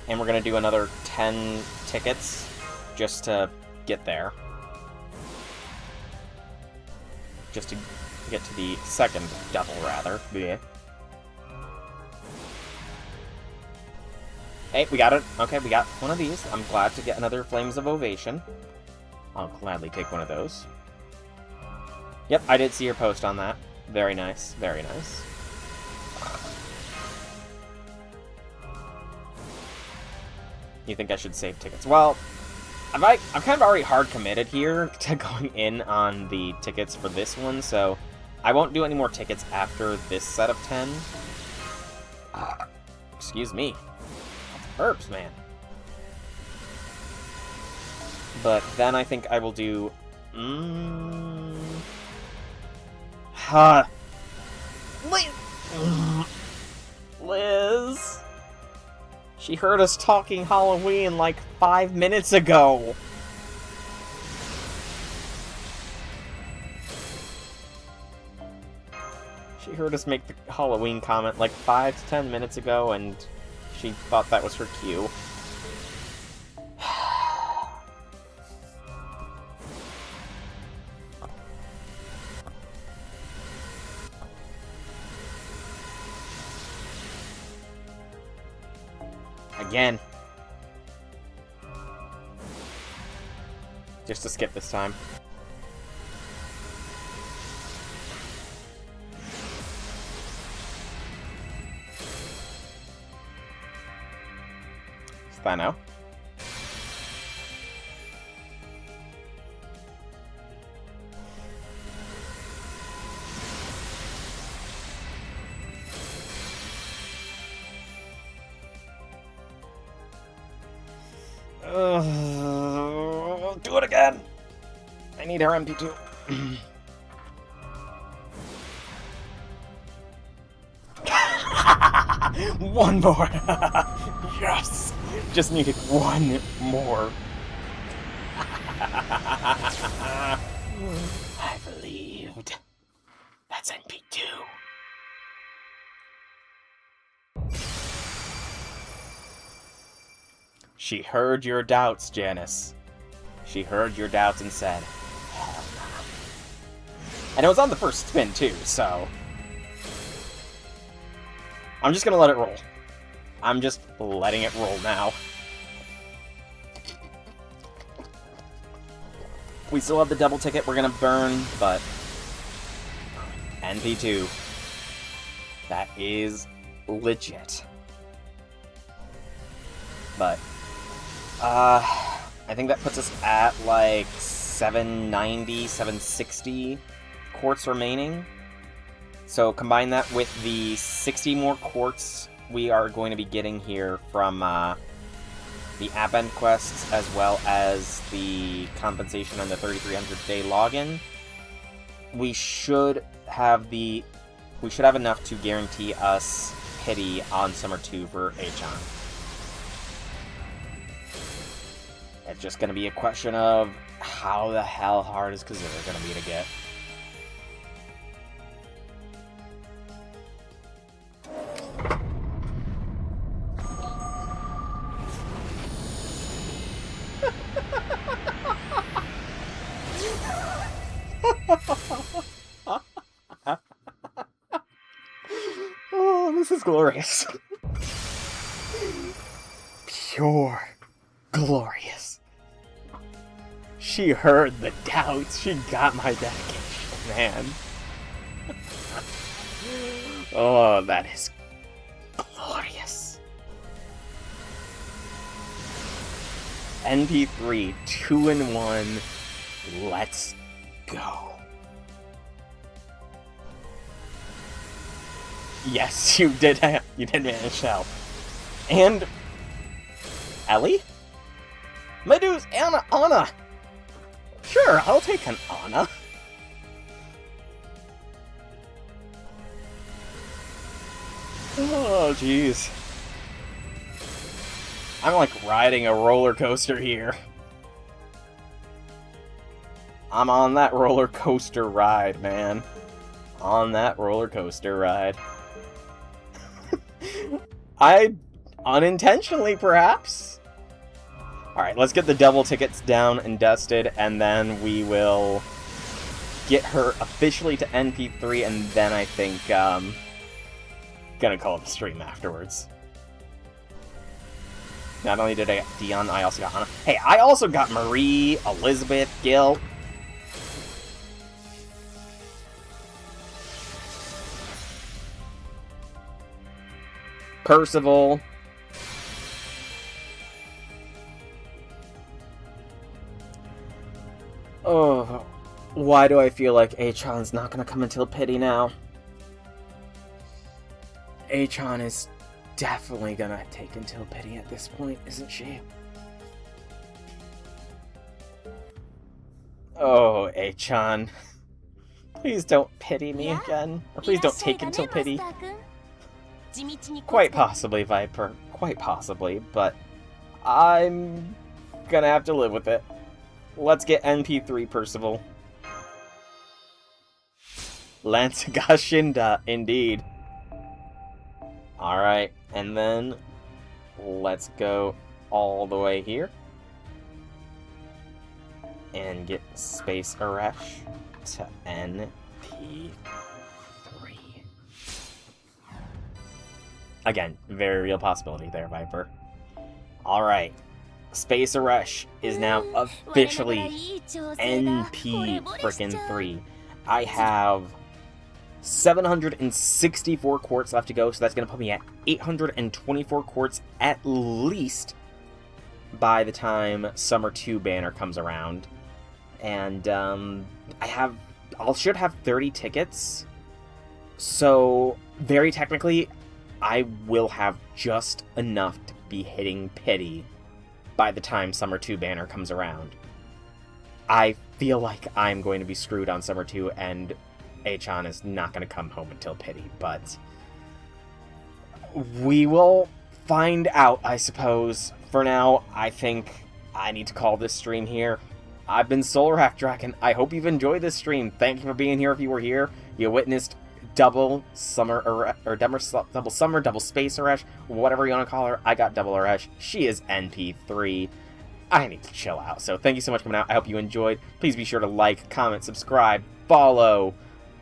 And we're gonna do another 10 tickets just to get there. Just to get to the second double, rather. Yeah. Hey, we got it. Okay, we got one of these. I'm glad to get another Flames of Ovation. I'll gladly take one of those. Yep, I did see your post on that. Very nice. Very nice. You think I should save tickets? Well, I'm kind of already hard committed here to going in on the tickets for this one, so I won't do any more tickets after this set of 10. Excuse me. Herbs, man. But then I think I will do... Liz! She heard us talking Halloween like 5 minutes ago! She heard us make the Halloween comment like 5 to 10 minutes ago, and she thought that was her cue. Again. Just to skip this time. Thano. Do it again! I need her MP2. One more! Yes! Just needed one more. I believed. That's NP2. She heard your doubts, Janice. She heard your doubts and said, hell no. And it was on the first spin, too, so... I'm just gonna let it roll. I'm just letting it roll now. We still have the double ticket we're gonna burn, but... NP2. That is legit. But... I think that puts us at, like, 790, 760 quartz remaining. So combine that with the 60 more quartz we are going to be getting here from the app end quests, as well as the compensation on the 3300-day login. We should have enough to guarantee us pity on Summer 2 for Achan. It's just gonna be a question of how the hell hard is Kazura gonna be to get. Oh, this is glorious. Pure glorious. She heard the doubts. She got my dedication, man. Oh, that is glorious. NP3, 2-1. Let's go. Yes, you did manage to help. And Ellie? Medu's Anna! Sure, I'll take an Anna. Oh, jeez. I'm like riding a roller coaster here. I'm on that roller coaster ride, man. On that roller coaster ride. I unintentionally, perhaps. Alright, let's get the double tickets down and dusted, and then we will get her officially to NP3, and then I think, gonna call it the stream afterwards. Not only did I get Dion, I also got Anna. Hey, I also got Marie, Elizabeth, Gil. Percival. Oh, why do I feel like Achan's not gonna come until pity now? Achan is definitely gonna take until pity at this point, isn't she? Oh, Achan. Please don't pity me again. Or please don't take until pity. Quite possibly, Viper. Quite possibly, but I'm gonna have to live with it. Let's get NP3 Percival. Lance Gashinda, indeed. Alright, and then let's go all the way here. And get Space Arash to NP3. Again, very real possibility there, Viper. Alright. Space Arash is now officially NP frickin' 3. I have 764 quartz left to go, so that's going to put me at 824 quartz at least by the time Summer 2 banner comes around. And I should have 30 tickets. So, very technically, I will have just enough to be hitting pity by the time Summer 2 banner comes around. I feel like I'm going to be screwed on Summer 2, and Achan is not going to come home until pity, but we will find out, I suppose. For now, I think I need to call this stream here. I've been Solar Half Dragon. I hope you've enjoyed this stream. Thank you for being here if you were here. You witnessed double summer, or double summer, double space Arash, whatever you want to call her. I got double Arash. She is NP3. I need to chill out. So thank you so much for coming out. I hope you enjoyed. Please be sure to like, comment, subscribe, follow,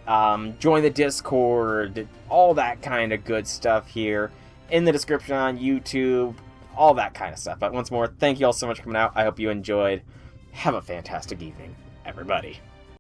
join the Discord, all that kind of good stuff here in the description on YouTube, all that kind of stuff. But once more, thank you all so much for coming out. I hope you enjoyed. Have a fantastic evening, everybody.